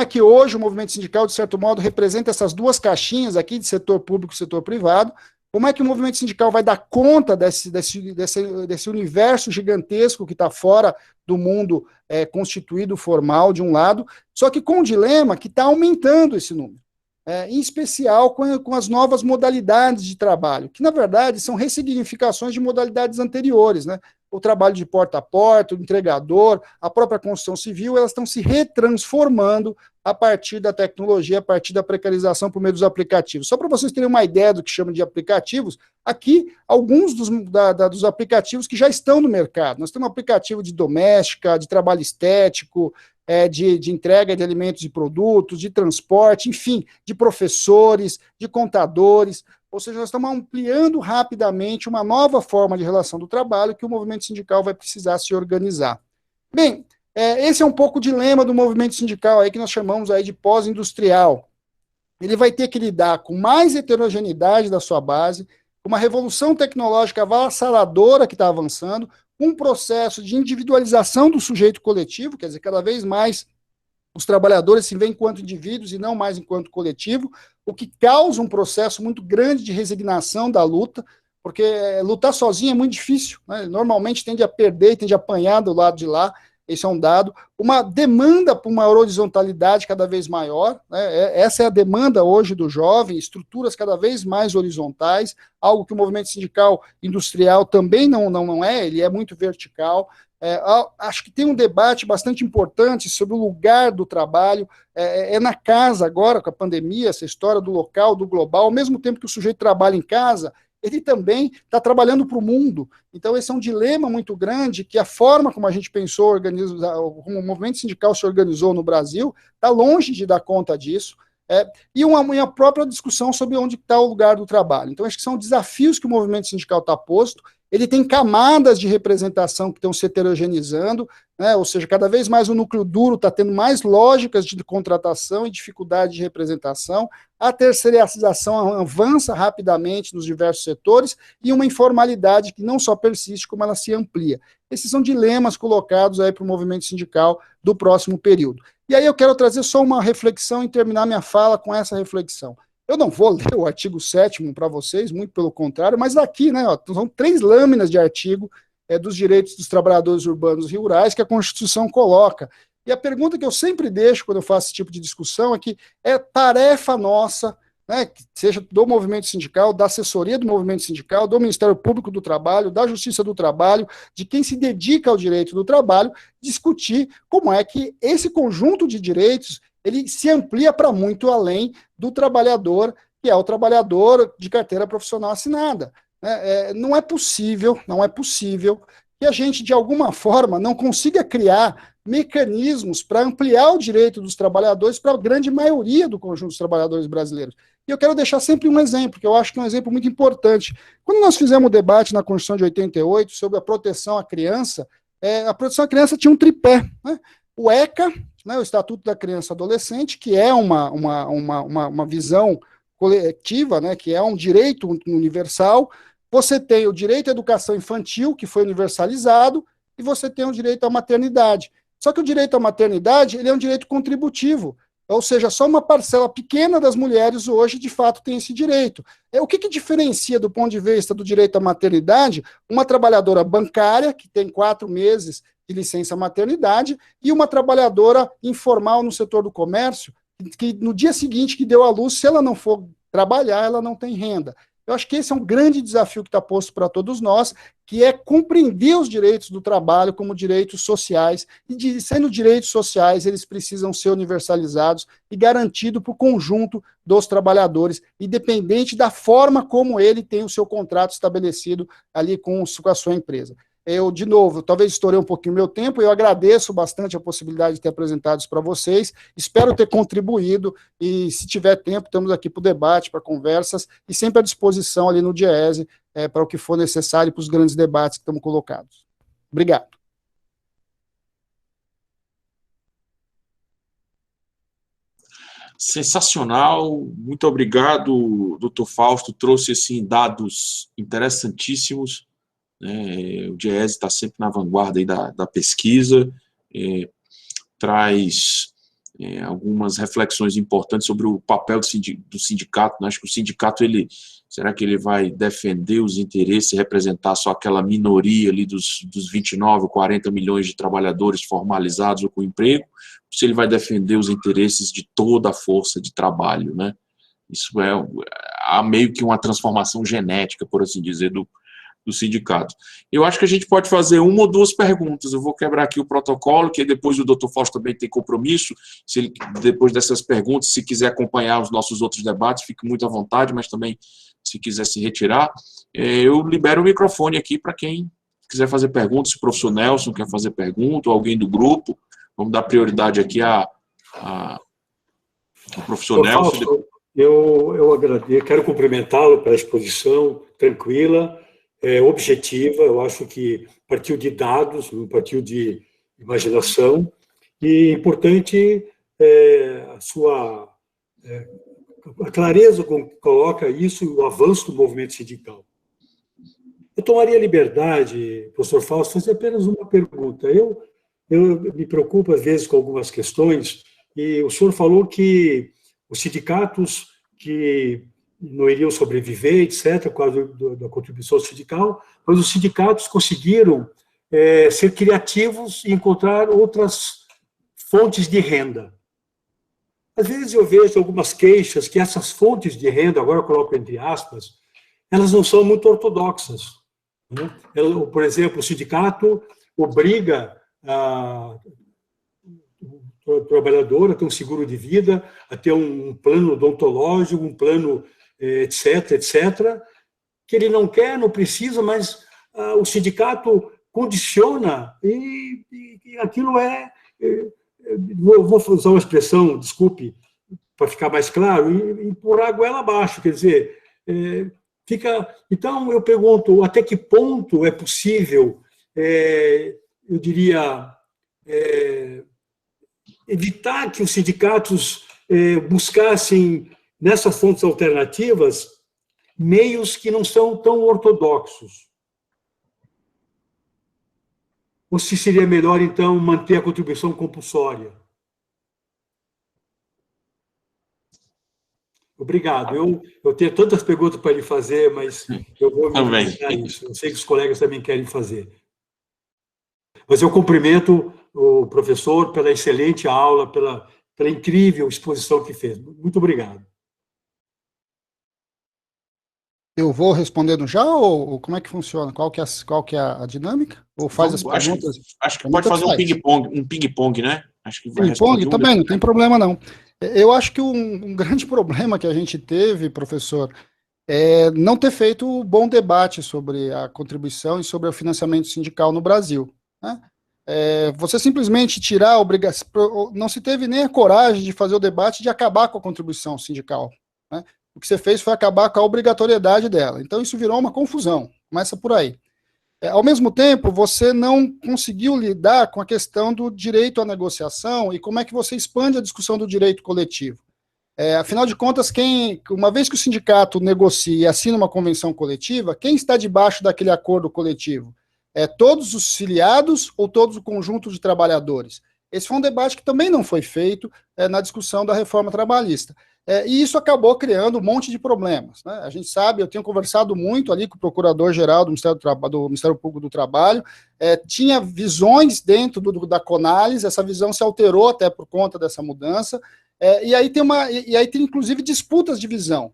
que hoje o movimento sindical, de certo modo, representa essas duas caixinhas aqui, de setor público e setor privado. Como é que o movimento sindical vai dar conta desse universo gigantesco que está fora do mundo constituído formal, de um lado, só que com um dilema que está aumentando esse número, em especial com as novas modalidades de trabalho, que, na verdade, são ressignificações de modalidades anteriores, né? O trabalho de porta a porta, o entregador, a própria construção civil, elas estão se retransformando a partir da tecnologia, a partir da precarização por meio dos aplicativos. Só para vocês terem uma ideia do que chama de aplicativos, aqui, alguns dos aplicativos que já estão no mercado. Nós temos um aplicativo de doméstica, de trabalho estético, de entrega de alimentos e produtos, de transporte, enfim, de professores, de contadores. Ou seja, nós estamos ampliando rapidamente uma nova forma de relação do trabalho que o movimento sindical vai precisar se organizar. Bem, esse é um pouco o dilema do movimento sindical aí que nós chamamos aí de pós-industrial. Ele vai ter que lidar com mais heterogeneidade da sua base, com uma revolução tecnológica avassaladora que está avançando, um processo de individualização do sujeito coletivo, quer dizer, cada vez mais os trabalhadores se veem enquanto indivíduos e não mais enquanto coletivo, o que causa um processo muito grande de resignação da luta, porque lutar sozinho é muito difícil, né? Normalmente tende a perder e tende a apanhar do lado de lá, esse é um dado. Uma demanda por uma horizontalidade cada vez maior, né? Essa é a demanda hoje do jovem, estruturas cada vez mais horizontais, algo que o movimento sindical industrial também não é, ele é muito vertical. Acho que tem um debate bastante importante sobre o lugar do trabalho, na casa agora, com a pandemia, essa história do local, do global, ao mesmo tempo que o sujeito trabalha em casa, ele também está trabalhando para o mundo. Então, esse é um dilema muito grande, que a forma como a gente pensou, como o movimento sindical se organizou no Brasil, está longe de dar conta disso. E uma própria discussão sobre onde está o lugar do trabalho. Então, acho que são desafios que o movimento sindical está posto. Ele tem camadas de representação que estão se heterogeneizando, né? Ou seja, cada vez mais o núcleo duro está tendo mais lógicas de contratação e dificuldade de representação, a terceirização avança rapidamente nos diversos setores e uma informalidade que não só persiste, como ela se amplia. Esses são dilemas colocados aí para o movimento sindical do próximo período. E aí eu quero trazer só uma reflexão e terminar minha fala com essa reflexão. Eu não vou ler o artigo 7º para vocês, muito pelo contrário, mas aqui, né, ó, são 3 lâminas de artigo dos direitos dos trabalhadores urbanos e rurais que a Constituição coloca. E a pergunta que eu sempre deixo quando eu faço esse tipo de discussão é que é tarefa nossa, né, seja do movimento sindical, da assessoria do movimento sindical, do Ministério Público do Trabalho, da Justiça do Trabalho, de quem se dedica ao direito do trabalho, discutir como é que esse conjunto de direitos ele se amplia para muito além do trabalhador, que é o trabalhador de carteira profissional assinada. Não é possível que a gente, de alguma forma, não consiga criar mecanismos para ampliar o direito dos trabalhadores para a grande maioria do conjunto dos trabalhadores brasileiros. E eu quero deixar sempre um exemplo, que eu acho que é um exemplo muito importante. Quando nós fizemos o debate na Constituição de 88 sobre a proteção à criança, a proteção à criança tinha um tripé, né? O ECA, né, o Estatuto da Criança e Adolescente, que é uma visão coletiva, né, que é um direito universal. Você tem o direito à educação infantil, que foi universalizado, e você tem o direito à maternidade. Só que o direito à maternidade ele é um direito contributivo, ou seja, só uma parcela pequena das mulheres hoje, de fato, tem esse direito. O que diferencia, do ponto de vista do direito à maternidade, uma trabalhadora bancária, que tem 4 meses de licença maternidade, e uma trabalhadora informal no setor do comércio, que no dia seguinte que deu à luz, se ela não for trabalhar, ela não tem renda. Eu acho que esse é um grande desafio que está posto para todos nós, que é compreender os direitos do trabalho como direitos sociais, e sendo direitos sociais, eles precisam ser universalizados e garantidos para o conjunto dos trabalhadores, independente da forma como ele tem o seu contrato estabelecido ali com a sua empresa. Eu, de novo, talvez estourei um pouquinho meu tempo, eu agradeço bastante a possibilidade de ter apresentado isso para vocês, espero ter contribuído, e se tiver tempo, estamos aqui para o debate, para conversas, e sempre à disposição ali no Diese, para o que for necessário, para os grandes debates que estamos colocados. Obrigado. Sensacional, muito obrigado, doutor Fausto, trouxe assim, dados interessantíssimos. O Diese está sempre na vanguarda aí da pesquisa, traz algumas reflexões importantes sobre o papel do sindicato. Acho que o sindicato, será que ele vai defender os interesses e representar só aquela minoria ali dos 29, 40 milhões de trabalhadores formalizados ou com emprego, ou se ele vai defender os interesses de toda a força de trabalho, né? Isso há meio que uma transformação genética, por assim dizer, do sindicato. Eu acho que a gente pode fazer 1 ou 2 perguntas. Eu vou quebrar aqui o protocolo, que depois o doutor Fausto também tem compromisso. Se ele, depois dessas perguntas, se quiser acompanhar os nossos outros debates, fique muito à vontade, mas também, se quiser se retirar, eu libero o microfone aqui para quem quiser fazer perguntas. Se o professor Nelson quer fazer pergunta, ou alguém do grupo, vamos dar prioridade aqui ao professor Nelson. Fausto, eu agradeço, quero cumprimentá-lo pela exposição tranquila, objetiva. Eu acho que partiu de dados, não partiu de imaginação, e importante a clareza com que coloca isso e o avanço do movimento sindical. Eu tomaria a liberdade, professor Fausto, fazer apenas uma pergunta. Eu me preocupo, às vezes, com algumas questões, e o senhor falou que os sindicatos que não iriam sobreviver, etc., por causa da contribuição sindical, mas os sindicatos conseguiram ser criativos e encontrar outras fontes de renda. Às vezes eu vejo algumas queixas que essas fontes de renda, agora eu coloco entre aspas, elas não são muito ortodoxas, né? Por exemplo, o sindicato obriga o trabalhador a ter um seguro de vida, a ter um plano odontológico, um plano etc., que ele não quer, não precisa, mas o sindicato condiciona, e aquilo vou usar uma expressão, desculpe, para ficar mais claro, e empurrar a goela abaixo, quer dizer, fica... Então, eu pergunto, até que ponto é possível, eu diria, evitar que os sindicatos buscassem, nessas fontes alternativas, meios que não são tão ortodoxos? Ou se seria melhor, então, manter a contribuição compulsória? Obrigado. Eu tenho tantas perguntas para lhe fazer, mas eu vou me limitar a isso. Eu sei que os colegas também querem fazer. Mas eu cumprimento o professor pela excelente aula, pela incrível exposição que fez. Muito obrigado. Eu vou respondendo já, ou como é que funciona? Qual que é a dinâmica? Ou faz as perguntas? Acho que pode fazer um ping-pong, né? Acho que vai responder. Ping-pong, também, não tem problema não. Eu acho que um grande problema que a gente teve, professor, é não ter feito um bom debate sobre a contribuição e sobre o financiamento sindical no Brasil, né? Você simplesmente tirar a obrigação, não se teve nem a coragem de fazer o debate de acabar com a contribuição sindical, né? O que você fez foi acabar com a obrigatoriedade dela. Então, isso virou uma confusão. Começa por aí. Ao mesmo tempo, você não conseguiu lidar com a questão do direito à negociação e como é que você expande a discussão do direito coletivo. Afinal de contas, uma vez que o sindicato negocia e assina uma convenção coletiva, quem está debaixo daquele acordo coletivo? Todos os filiados ou todo o conjunto de trabalhadores? Esse foi um debate que também não foi feito na discussão da reforma trabalhista. E isso acabou criando um monte de problemas, né? A gente sabe, eu tenho conversado muito ali com o Procurador-Geral do Ministério Público do Trabalho, tinha visões dentro da Conales, essa visão se alterou até por conta dessa mudança, e aí tem inclusive disputas de visão.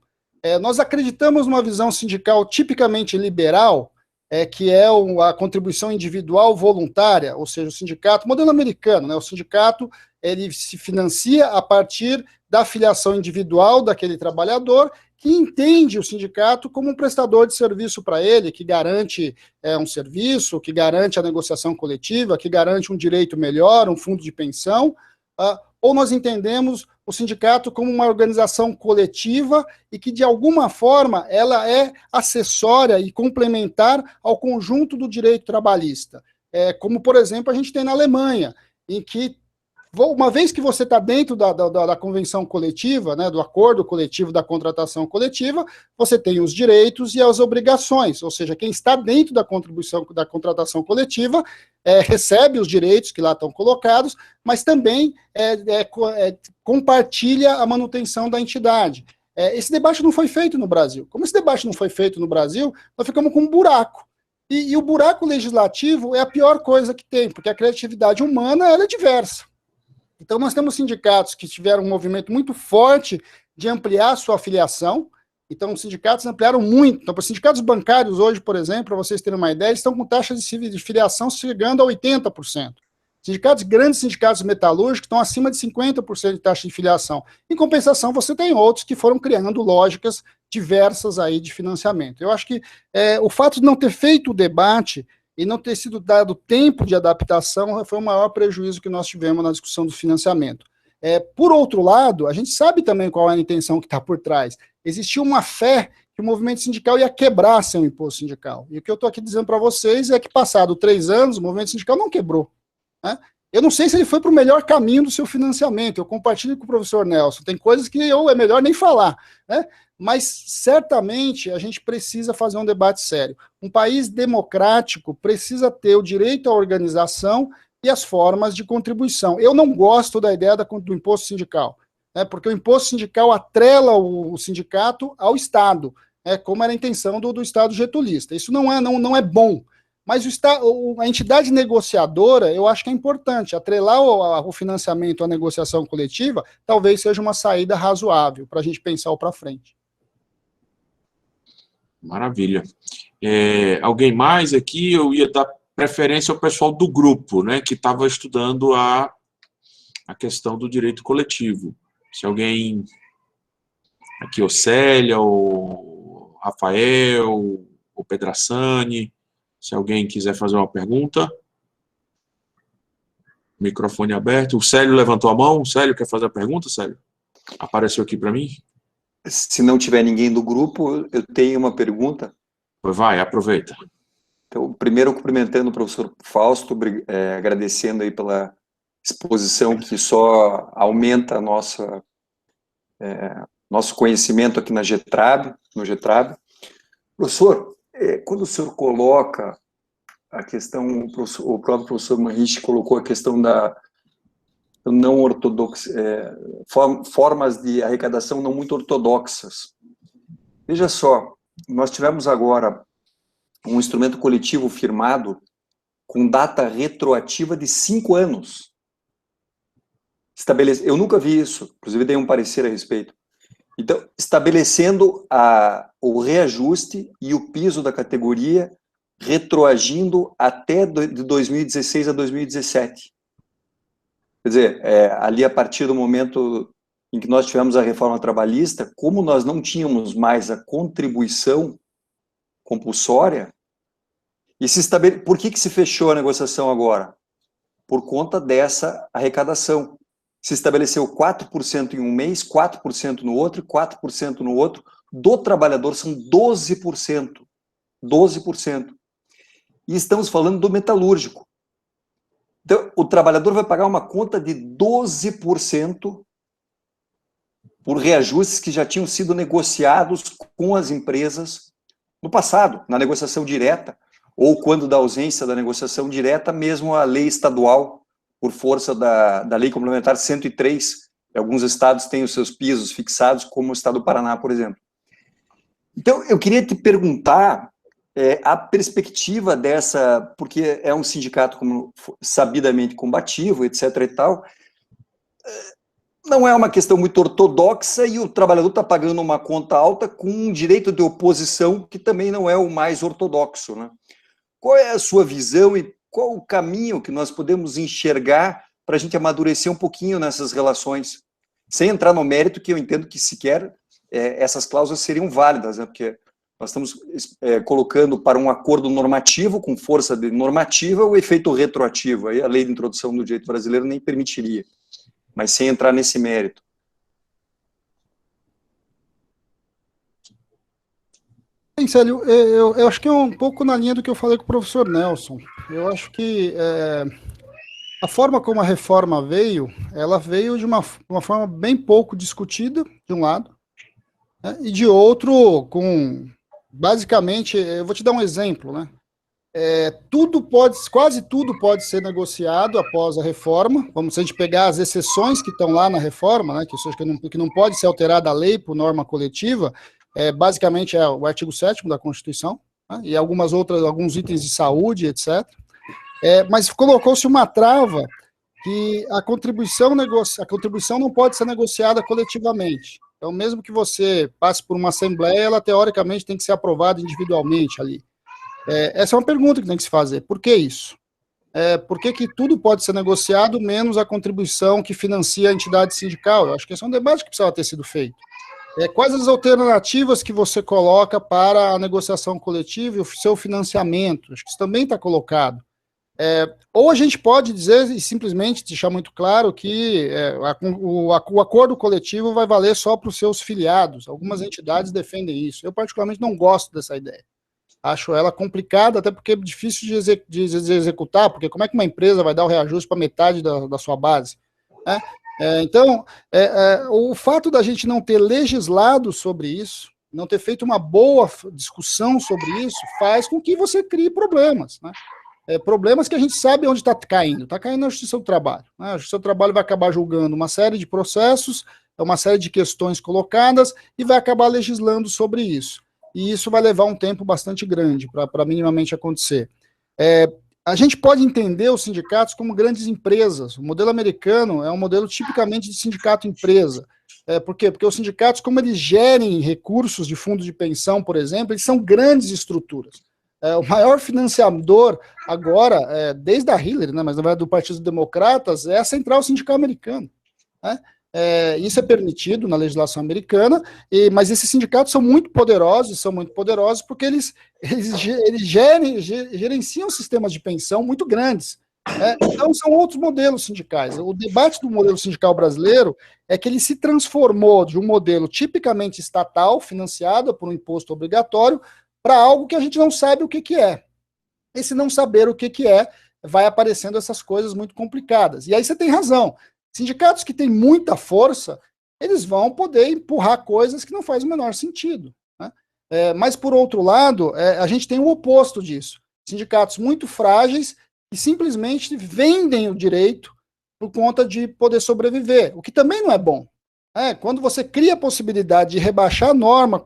Nós acreditamos numa visão sindical tipicamente liberal, que é a contribuição individual voluntária, ou seja, o sindicato, modelo americano, né? O sindicato ele se financia a partir da filiação individual daquele trabalhador, que entende o sindicato como um prestador de serviço para ele, que garante um serviço, que garante a negociação coletiva, que garante um direito melhor, um fundo de pensão, ou nós entendemos o sindicato como uma organização coletiva e que, de alguma forma, ela é acessória e complementar ao conjunto do direito trabalhista. Como, por exemplo, a gente tem na Alemanha, em que uma vez que você está dentro da convenção coletiva, né, do acordo coletivo da contratação coletiva, você tem os direitos e as obrigações, ou seja, quem está dentro da contribuição da contratação coletiva recebe os direitos que lá estão colocados, mas também compartilha a manutenção da entidade. Esse debate não foi feito no Brasil. Como esse debate não foi feito no Brasil, nós ficamos com um buraco. E o buraco legislativo é a pior coisa que tem, porque a criatividade humana ela é diversa. Então, nós temos sindicatos que tiveram um movimento muito forte de ampliar sua afiliação. Então, os sindicatos ampliaram muito. Então, para os sindicatos bancários hoje, por exemplo, para vocês terem uma ideia, estão com taxas de filiação chegando a 80%. Grandes sindicatos metalúrgicos estão acima de 50% de taxa de filiação. Em compensação, você tem outros que foram criando lógicas diversas aí de financiamento. Eu acho que o fato de não ter feito o debate e não ter sido dado tempo de adaptação foi o maior prejuízo que nós tivemos na discussão do financiamento. Por outro lado, a gente sabe também qual é a intenção que está por trás. Existia uma fé que o movimento sindical ia quebrar seu imposto sindical. E o que eu estou aqui dizendo para vocês é que, passado 3 anos, o movimento sindical não quebrou, né? Eu não sei se ele foi para o melhor caminho do seu financiamento, eu compartilho com o professor Nelson, tem coisas que é melhor nem falar, né? Mas, certamente, a gente precisa fazer um debate sério. Um país democrático precisa ter o direito à organização e as formas de contribuição. Eu não gosto da ideia do imposto sindical, né, porque o imposto sindical atrela o sindicato ao Estado, como era a intenção do Estado getulista. Isso não é bom. Mas a entidade negociadora, eu acho que é importante. Atrelar o financiamento à negociação coletiva talvez seja uma saída razoável para a gente pensar para frente. Maravilha. Alguém mais aqui? Eu ia dar preferência ao pessoal do grupo, né, que estava estudando a questão do direito coletivo. Se alguém... Aqui, o Célia, o Rafael, o Pedrassani, se alguém quiser fazer uma pergunta. Microfone aberto. O Célio levantou a mão. O Célio quer fazer a pergunta, Célio? Apareceu aqui para mim? Se não tiver ninguém do grupo, eu tenho uma pergunta. Vai, aproveita. Então, primeiro, cumprimentando o professor Fausto, agradecendo aí pela exposição que só aumenta nosso conhecimento aqui no GETRAB. Professor, quando o senhor coloca a questão, o próprio professor Manrique colocou a questão da não ortodoxa, formas de arrecadação não muito ortodoxas. Veja só, nós tivemos agora um instrumento coletivo firmado com data retroativa de 5 anos. Eu nunca vi isso, inclusive dei um parecer a respeito. Então, estabelecendo o reajuste e o piso da categoria retroagindo até de 2016 a 2017. Quer dizer, ali a partir do momento em que nós tivemos a reforma trabalhista, como nós não tínhamos mais a contribuição compulsória, por que se fechou a negociação agora? Por conta dessa arrecadação. Se estabeleceu 4% em um mês, 4% no outro, 4% no outro, do trabalhador são 12%. 12%. E estamos falando do metalúrgico. Então, o trabalhador vai pagar uma conta de 12% por reajustes que já tinham sido negociados com as empresas no passado, na negociação direta, ou quando da ausência da negociação direta, mesmo a lei estadual, por força da Lei Complementar 103. Alguns estados têm os seus pisos fixados, como o estado do Paraná, por exemplo. Então, eu queria te perguntar a perspectiva dessa, porque é um sindicato como sabidamente combativo, etc. e tal, não é uma questão muito ortodoxa e o trabalhador está pagando uma conta alta com um direito de oposição que também não é o mais ortodoxo, né? Qual é a sua visão e qual o caminho que nós podemos enxergar para a gente amadurecer um pouquinho nessas relações, sem entrar no mérito que eu entendo que sequer essas cláusulas seriam válidas, né? Porque nós estamos colocando para um acordo normativo, com força de normativa, o efeito retroativo. Aí a lei de introdução do direito brasileiro nem permitiria, mas sem entrar nesse mérito. Bem, Célio, eu acho que é um pouco na linha do que eu falei com o professor Nelson. Eu acho que a forma como a reforma veio, ela veio de uma forma bem pouco discutida, de um lado, né, e de outro, basicamente, eu vou te dar um exemplo, né? Quase tudo pode ser negociado após a reforma. Se a gente pegar as exceções que estão lá na reforma, né, que não pode ser alterada a lei por norma coletiva, basicamente é o artigo 7º da Constituição, né, e alguns itens de saúde, etc. Mas colocou-se uma trava que a contribuição não pode ser negociada coletivamente. Então, mesmo que você passe por uma assembleia, ela teoricamente tem que ser aprovada individualmente ali. Essa é uma pergunta que tem que se fazer. Por que isso? Por que tudo pode ser negociado, menos a contribuição que financia a entidade sindical? Eu acho que esse é um debate que precisava ter sido feito. Quais as alternativas que você coloca para a negociação coletiva e o seu financiamento? Acho que isso também está colocado. Ou a gente pode dizer e simplesmente deixar muito claro que o acordo coletivo vai valer só para os seus filiados. Algumas entidades defendem isso. Eu, particularmente, não gosto dessa ideia. Acho ela complicada, até porque é difícil de executar, porque como é que uma empresa vai dar o reajuste para metade da sua base? Né? Então, o fato da gente não ter legislado sobre isso, não ter feito uma boa discussão sobre isso, faz com que você crie problemas, né? Problemas que a gente sabe onde está caindo na Justiça do Trabalho, né? A Justiça do Trabalho vai acabar julgando uma série de processos, uma série de questões colocadas, e vai acabar legislando sobre isso. E isso vai levar um tempo bastante grande para minimamente acontecer. A gente pode entender os sindicatos como grandes empresas. O modelo americano é um modelo tipicamente de sindicato-empresa. Por quê? Porque os sindicatos, como eles gerem recursos de fundo de pensão, por exemplo, eles são grandes estruturas. O maior financiador agora, desde a Hillary, né, mas na verdade do Partido dos Democratas, é a Central Sindical Americana, né? Isso é permitido na legislação americana, mas esses sindicatos são muito poderosos porque eles gerenciam sistemas de pensão muito grandes, Então, são outros modelos sindicais. O debate do modelo sindical brasileiro é que ele se transformou de um modelo tipicamente estatal, financiado por um imposto obrigatório, para algo que a gente não sabe o que é. E se não saber o que é, vai aparecendo essas coisas muito complicadas. E aí você tem razão. Sindicatos que têm muita força, eles vão poder empurrar coisas que não fazem o menor sentido, né? Mas, por outro lado, a gente tem o oposto disso. Sindicatos muito frágeis que simplesmente vendem o direito por conta de poder sobreviver, o que também não é bom. Quando você cria a possibilidade de rebaixar a norma,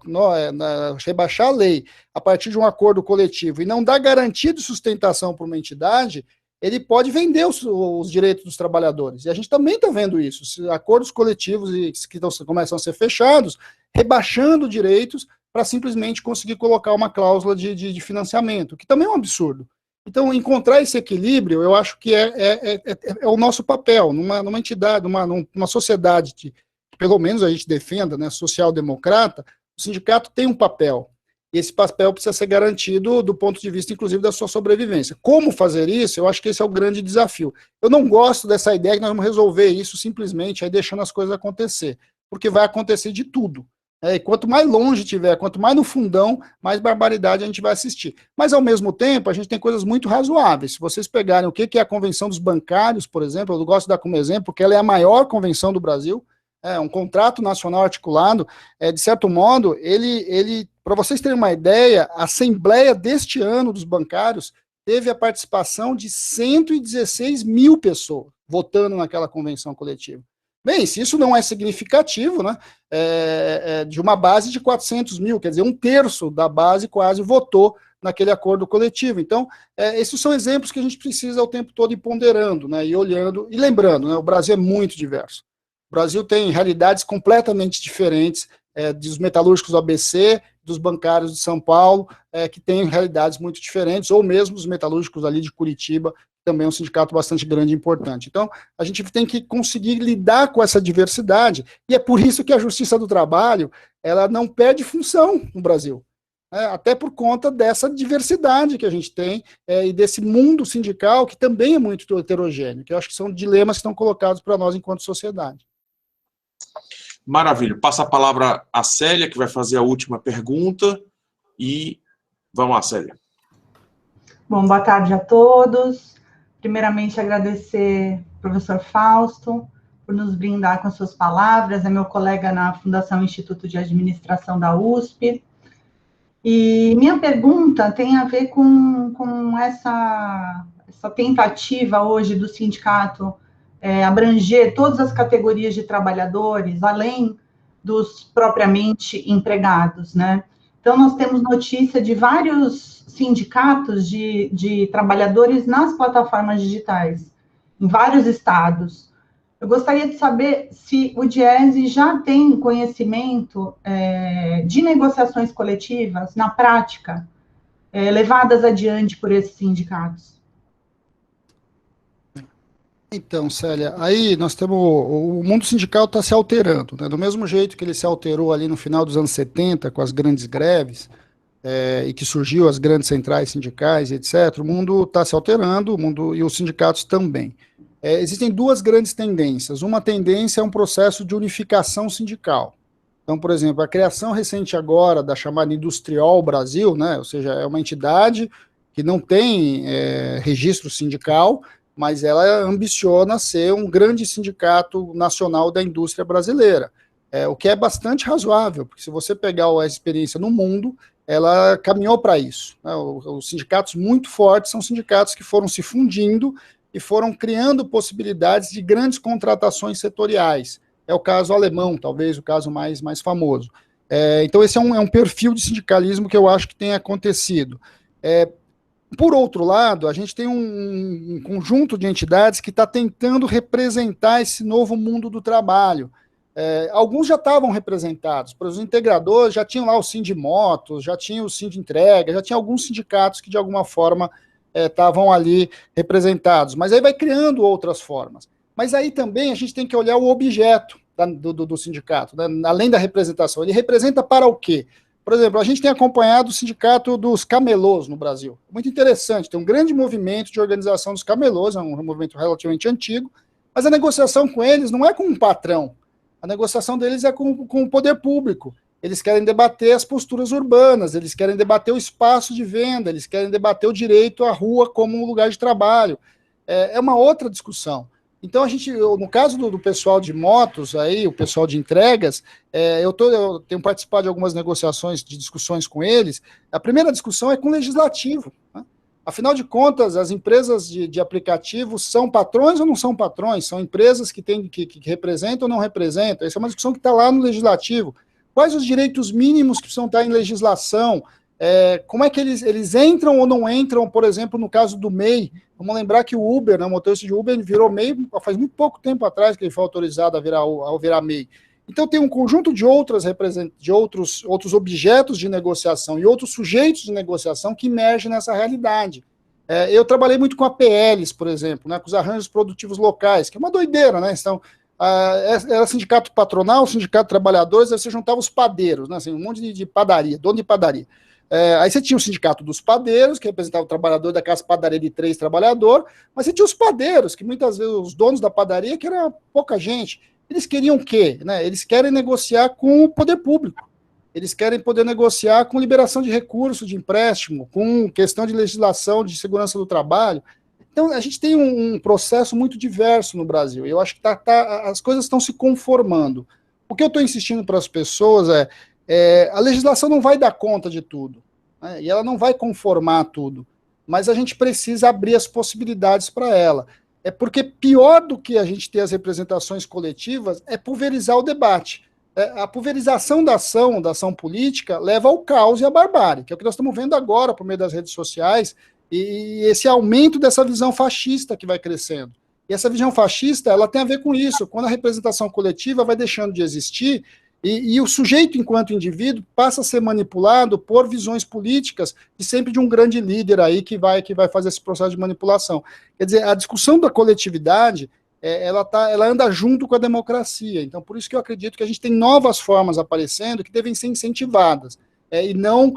rebaixar a lei a partir de um acordo coletivo e não dá garantia de sustentação para uma entidade, ele pode vender os direitos dos trabalhadores. E a gente também está vendo isso, acordos coletivos que começam a ser fechados, rebaixando direitos para simplesmente conseguir colocar uma cláusula de financiamento, que também é um absurdo. Então, encontrar esse equilíbrio, eu acho que é o nosso papel, numa entidade, numa sociedade que pelo menos a gente defenda, né, social-democrata, o sindicato tem um papel, e esse papel precisa ser garantido do ponto de vista, inclusive, da sua sobrevivência. Como fazer isso? Eu acho que esse é o grande desafio. Eu não gosto dessa ideia que nós vamos resolver isso simplesmente aí deixando as coisas acontecer, porque vai acontecer de tudo. E quanto mais longe tiver, quanto mais no fundão, mais barbaridade a gente vai assistir. Mas, ao mesmo tempo, a gente tem coisas muito razoáveis. Se vocês pegarem o que é a Convenção dos Bancários, por exemplo, eu gosto de dar como exemplo, porque ela é a maior convenção do Brasil, um contrato nacional articulado, de certo modo, ele para vocês terem uma ideia, a Assembleia deste ano dos bancários teve a participação de 116 mil pessoas votando naquela convenção coletiva. Bem, se isso não é significativo, né, de uma base de 400 mil, quer dizer, 1/3 da base quase votou naquele acordo coletivo. Então, esses são exemplos que a gente precisa o tempo todo ir ponderando, né, e olhando, e lembrando, né, o Brasil é muito diverso. O Brasil tem realidades completamente diferentes dos metalúrgicos do ABC, dos bancários de São Paulo, que têm realidades muito diferentes, ou mesmo os metalúrgicos ali de Curitiba, também é um sindicato bastante grande e importante. Então, a gente tem que conseguir lidar com essa diversidade, e é por isso que a Justiça do Trabalho, ela não perde função no Brasil, até por conta dessa diversidade que a gente tem, e desse mundo sindical que também é muito heterogêneo, que eu acho que são dilemas que estão colocados para nós enquanto sociedade. Maravilha. Passa a palavra à Célia, que vai fazer a última pergunta, e vamos lá, Célia. Bom, boa tarde a todos. Primeiramente, agradecer ao professor Fausto por nos brindar com suas palavras, é meu colega na Fundação Instituto de Administração da USP. E minha pergunta tem a ver com essa tentativa hoje do sindicato abranger todas as categorias de trabalhadores, além dos propriamente empregados, né? Então, nós temos notícia de vários sindicatos de trabalhadores nas plataformas digitais, em vários estados. Eu gostaria de saber se o Diese já tem conhecimento de negociações coletivas, na prática, levadas adiante por esses sindicatos. Então, Célia, aí nós temos, o mundo sindical está se alterando, né? Do mesmo jeito que ele se alterou ali no final dos anos 70, com as grandes greves, e que surgiu as grandes centrais sindicais, etc., o mundo está se alterando, o mundo e os sindicatos também. Existem duas grandes tendências. Uma tendência é um processo de unificação sindical. Então, por exemplo, a criação recente agora da chamada Industrial Brasil, né? Ou seja, é uma entidade que não tem registro sindical, mas ela ambiciona ser um grande sindicato nacional da indústria brasileira, o que é bastante razoável, porque se você pegar a experiência no mundo, ela caminhou para isso, né? Os sindicatos muito fortes são sindicatos que foram se fundindo e foram criando possibilidades de grandes contratações setoriais. É o caso alemão, talvez o caso mais famoso. Então, esse é um perfil de sindicalismo que eu acho que tem acontecido. Por outro lado, a gente tem um conjunto de entidades que está tentando representar esse novo mundo do trabalho. Alguns já estavam representados, por exemplo, os integradores já tinham lá o Sindimotos, já tinha o Sindintrega, já tinha alguns sindicatos que de alguma forma estavam ali representados, mas aí vai criando outras formas. Mas aí também a gente tem que olhar o objeto do sindicato, né? Além da representação. Ele representa para o quê? Por exemplo, a gente tem acompanhado o sindicato dos camelôs no Brasil. Muito interessante, tem um grande movimento de organização dos camelôs, é um movimento relativamente antigo, mas a negociação com eles não é com um patrão, a negociação deles é com o poder público. Eles querem debater as posturas urbanas, eles querem debater o espaço de venda, eles querem debater o direito à rua como um lugar de trabalho. É uma outra discussão. Então, no caso do pessoal de motos, aí, o pessoal de entregas, eu tenho participado de algumas negociações, de discussões com eles. A primeira discussão é com o legislativo, né? Afinal de contas, as empresas de aplicativos são patrões ou não são patrões? São empresas que representam ou não representam? Essa é uma discussão que está lá no legislativo. Quais os direitos mínimos que precisam estar em legislação? Como é que eles entram ou não entram, por exemplo, no caso do MEI? Vamos lembrar que o Uber, né, o motorista de Uber, ele virou MEI faz muito pouco tempo atrás que ele foi autorizado a virar MEI. Então tem um conjunto de outros objetos de negociação e outros sujeitos de negociação que emergem nessa realidade. Eu trabalhei muito com APLs, por exemplo, né, com os arranjos produtivos locais, que é uma doideira, né? Então, era sindicato patronal, sindicato de trabalhadores, aí você juntava os padeiros, né, assim, um monte de padaria, dono de padaria. Aí você tinha o sindicato dos padeiros, que representava o trabalhador daquelas padarias de 3 trabalhadores, mas você tinha os padeiros, que muitas vezes os donos da padaria, que era pouca gente. Eles queriam o quê? Né? Eles querem negociar com o poder público. Eles querem poder negociar com liberação de recursos, de empréstimo, com questão de legislação de segurança do trabalho. Então, a gente tem um processo muito diverso no Brasil. Eu acho que as coisas estão se conformando. O que eu estou insistindo para as pessoas a legislação não vai dar conta de tudo, né? E ela não vai conformar tudo, mas a gente precisa abrir as possibilidades para ela. Porque pior do que a gente ter as representações coletivas é pulverizar o debate. A pulverização da ação política leva ao caos e à barbárie, que é o que nós estamos vendo agora por meio das redes sociais, e esse aumento dessa visão fascista que vai crescendo. E essa visão fascista, ela tem a ver com isso, quando a representação coletiva vai deixando de existir, e o sujeito, enquanto indivíduo, passa a ser manipulado por visões políticas e sempre de um grande líder aí que vai fazer esse processo de manipulação. Quer dizer, a discussão da coletividade, ela anda junto com a democracia. Então, por isso que eu acredito que a gente tem novas formas aparecendo que devem ser incentivadas e não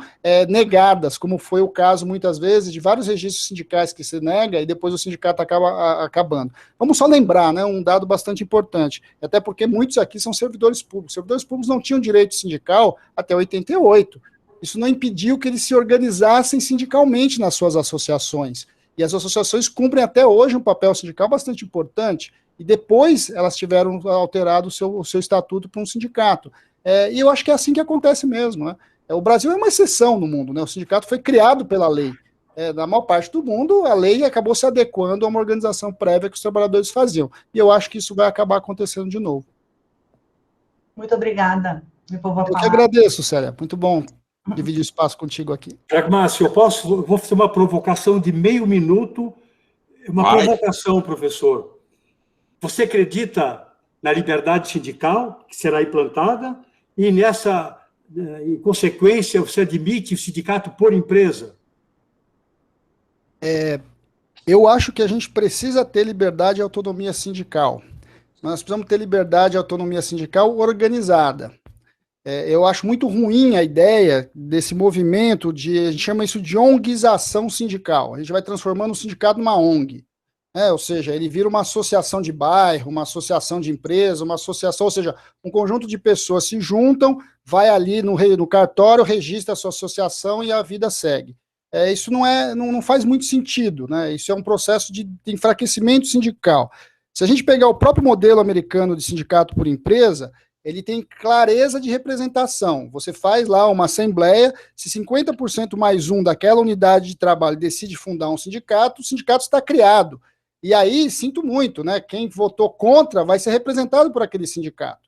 negadas, como foi o caso, muitas vezes, de vários registros sindicais que se nega e depois o sindicato acaba acabando. Vamos só lembrar, né, um dado bastante importante, até porque muitos aqui são servidores públicos. Servidores públicos não tinham direito sindical até 88. Isso não impediu que eles se organizassem sindicalmente nas suas associações. E as associações cumprem até hoje um papel sindical bastante importante. E depois elas tiveram alterado o seu estatuto para um sindicato. E eu acho que é assim que acontece mesmo, né? O Brasil é uma exceção no mundo, né? O sindicato foi criado pela lei. Na maior parte do mundo, a lei acabou se adequando a uma organização prévia que os trabalhadores faziam. E eu acho que isso vai acabar acontecendo de novo. Muito obrigada. Eu que agradeço, Célia. Muito bom dividir o espaço contigo aqui. Pragmácio, vou fazer uma provocação de meio minuto. Provocação, professor. Você acredita na liberdade sindical que será implantada e nessa... Em consequência, você admite o sindicato por empresa? Eu acho que a gente precisa ter liberdade e autonomia sindical. Nós precisamos ter liberdade e autonomia sindical organizada. Eu acho muito ruim a ideia desse movimento a gente chama isso de onguização sindical. A gente vai transformando o sindicato numa ONG. Ou seja, ele vira uma associação de bairro, uma associação de empresa, uma associação, ou seja, um conjunto de pessoas se juntam, vai ali no cartório, registra a sua associação e a vida segue. Isso não faz muito sentido, né? Isso é um processo de enfraquecimento sindical. Se a gente pegar o próprio modelo americano de sindicato por empresa, ele tem clareza de representação. Você faz lá uma assembleia, se 50% mais um daquela unidade de trabalho decide fundar um sindicato, o sindicato está criado. E aí, sinto muito, né? Quem votou contra vai ser representado por aquele sindicato.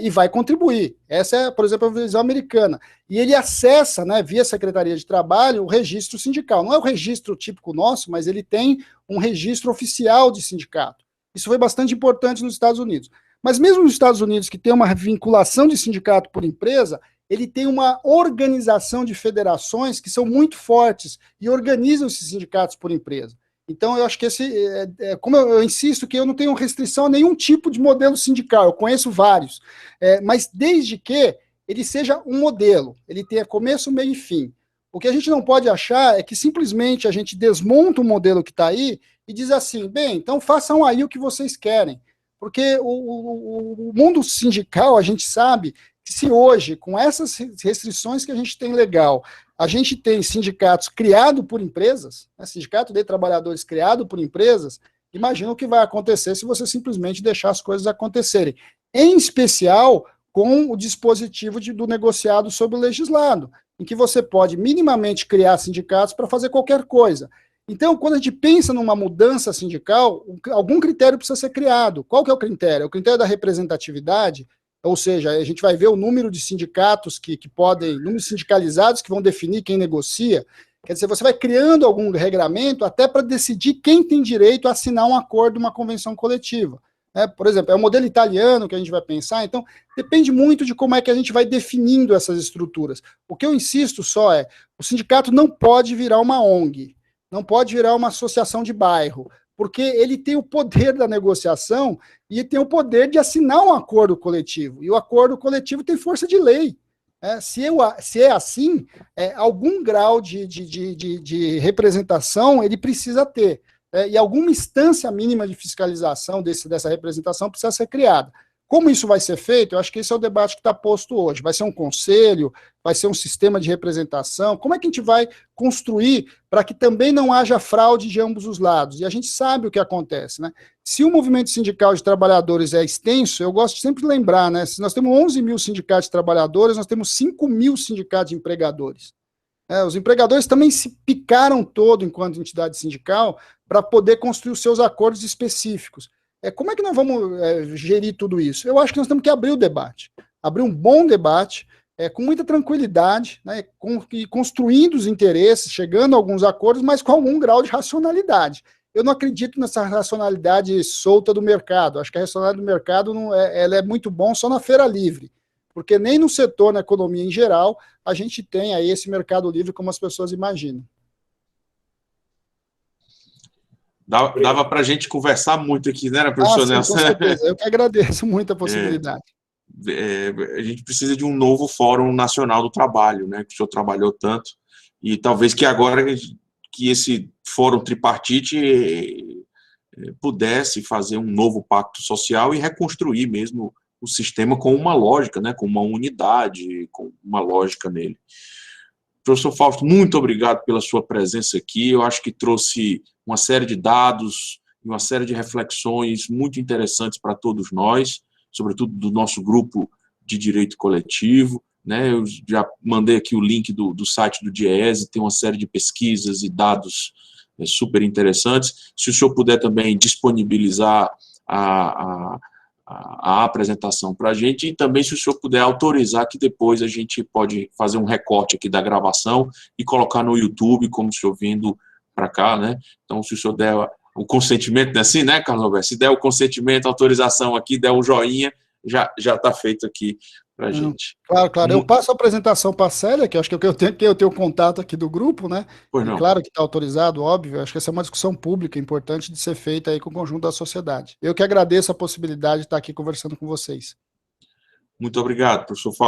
E vai contribuir. Essa é, por exemplo, a visão americana. E ele acessa, né, via Secretaria de Trabalho, o registro sindical. Não é o registro típico nosso, mas ele tem um registro oficial de sindicato. Isso foi bastante importante nos Estados Unidos. Mas mesmo nos Estados Unidos, que tem uma vinculação de sindicato por empresa, ele tem uma organização de federações que são muito fortes e organizam esses sindicatos por empresa. Então, eu acho que como eu insisto, que eu não tenho restrição a nenhum tipo de modelo sindical, eu conheço vários, mas desde que ele seja um modelo, ele tenha começo, meio e fim. O que a gente não pode achar é que simplesmente a gente desmonta o modelo que está aí e diz assim, bem, então façam aí o que vocês querem. Porque o mundo sindical, a gente sabe que se hoje, com essas restrições que a gente tem legal, a gente tem sindicatos criados por empresas, né, sindicato de trabalhadores criado por empresas, imagina o que vai acontecer se você simplesmente deixar as coisas acontecerem. Em especial com o dispositivo do negociado sobre o legislado, em que você pode minimamente criar sindicatos para fazer qualquer coisa. Então, quando a gente pensa numa mudança sindical, algum critério precisa ser criado. Qual que é o critério? É o critério da representatividade, ou seja, a gente vai ver o número de sindicatos que podem, números sindicalizados que vão definir quem negocia. Quer dizer, você vai criando algum regramento até para decidir quem tem direito a assinar um acordo, uma convenção coletiva. Por exemplo, é o modelo italiano que a gente vai pensar, então depende muito de como é que a gente vai definindo essas estruturas. O que eu insisto só é, o sindicato não pode virar uma ONG, não pode virar uma associação de bairro, porque ele tem o poder da negociação e tem o poder de assinar um acordo coletivo, e o acordo coletivo tem força de lei. Se é assim, algum grau de representação ele precisa ter. E alguma instância mínima de fiscalização dessa representação precisa ser criada. Como isso vai ser feito? Eu acho que esse é o debate que está posto hoje. Vai ser um conselho? Vai ser um sistema de representação? Como é que a gente vai construir para que também não haja fraude de ambos os lados? E a gente sabe o que acontece, né? Se o movimento sindical de trabalhadores é extenso, eu gosto sempre de lembrar, né? Se nós temos 11 mil sindicatos de trabalhadores, nós temos 5 mil sindicatos de empregadores. Os empregadores também se picaram todo enquanto entidade sindical para poder construir os seus acordos específicos. Como é que nós vamos gerir tudo isso? Eu acho que nós temos que abrir o debate, abrir um bom debate, com muita tranquilidade, né, e construindo os interesses, chegando a alguns acordos, mas com algum grau de racionalidade. Eu não acredito nessa racionalidade solta do mercado. Acho que a racionalidade do mercado ela é muito bom só na feira livre, porque nem no setor, na economia em geral, a gente tem aí esse mercado livre como as pessoas imaginam. Dava para a gente conversar muito aqui, né, professor Nelson? Com certeza. Eu que agradeço muito a possibilidade. A gente precisa de um novo Fórum Nacional do Trabalho, né, que o senhor trabalhou tanto, e talvez que agora que esse Fórum Tripartite pudesse fazer um novo pacto social e reconstruir mesmo o sistema com uma lógica, né, com uma unidade, com uma lógica nele. Professor Fausto, muito obrigado pela sua presença aqui. Eu acho que trouxe uma série de dados e uma série de reflexões muito interessantes para todos nós, sobretudo do nosso grupo de direito coletivo, né? Eu já mandei aqui o link do site do DIEESE, tem uma série de pesquisas e dados super interessantes. Se o senhor puder também disponibilizar a apresentação para a gente, e também se o senhor puder autorizar que depois a gente pode fazer um recorte aqui da gravação e colocar no YouTube, como o senhor vindo para cá, né? Então, se o senhor der o consentimento, assim, né, Carlos Alberto? Se der o consentimento, a autorização aqui, der um joinha, já está feito aqui para a gente. Claro. Eu passo a apresentação para a Célia, que acho que eu tenho contato aqui do grupo, né? Pois não. Claro que está autorizado, óbvio. Acho que essa é uma discussão pública importante de ser feita aí com o conjunto da sociedade. Eu que agradeço a possibilidade de estar aqui conversando com vocês. Muito obrigado, professor Fausto.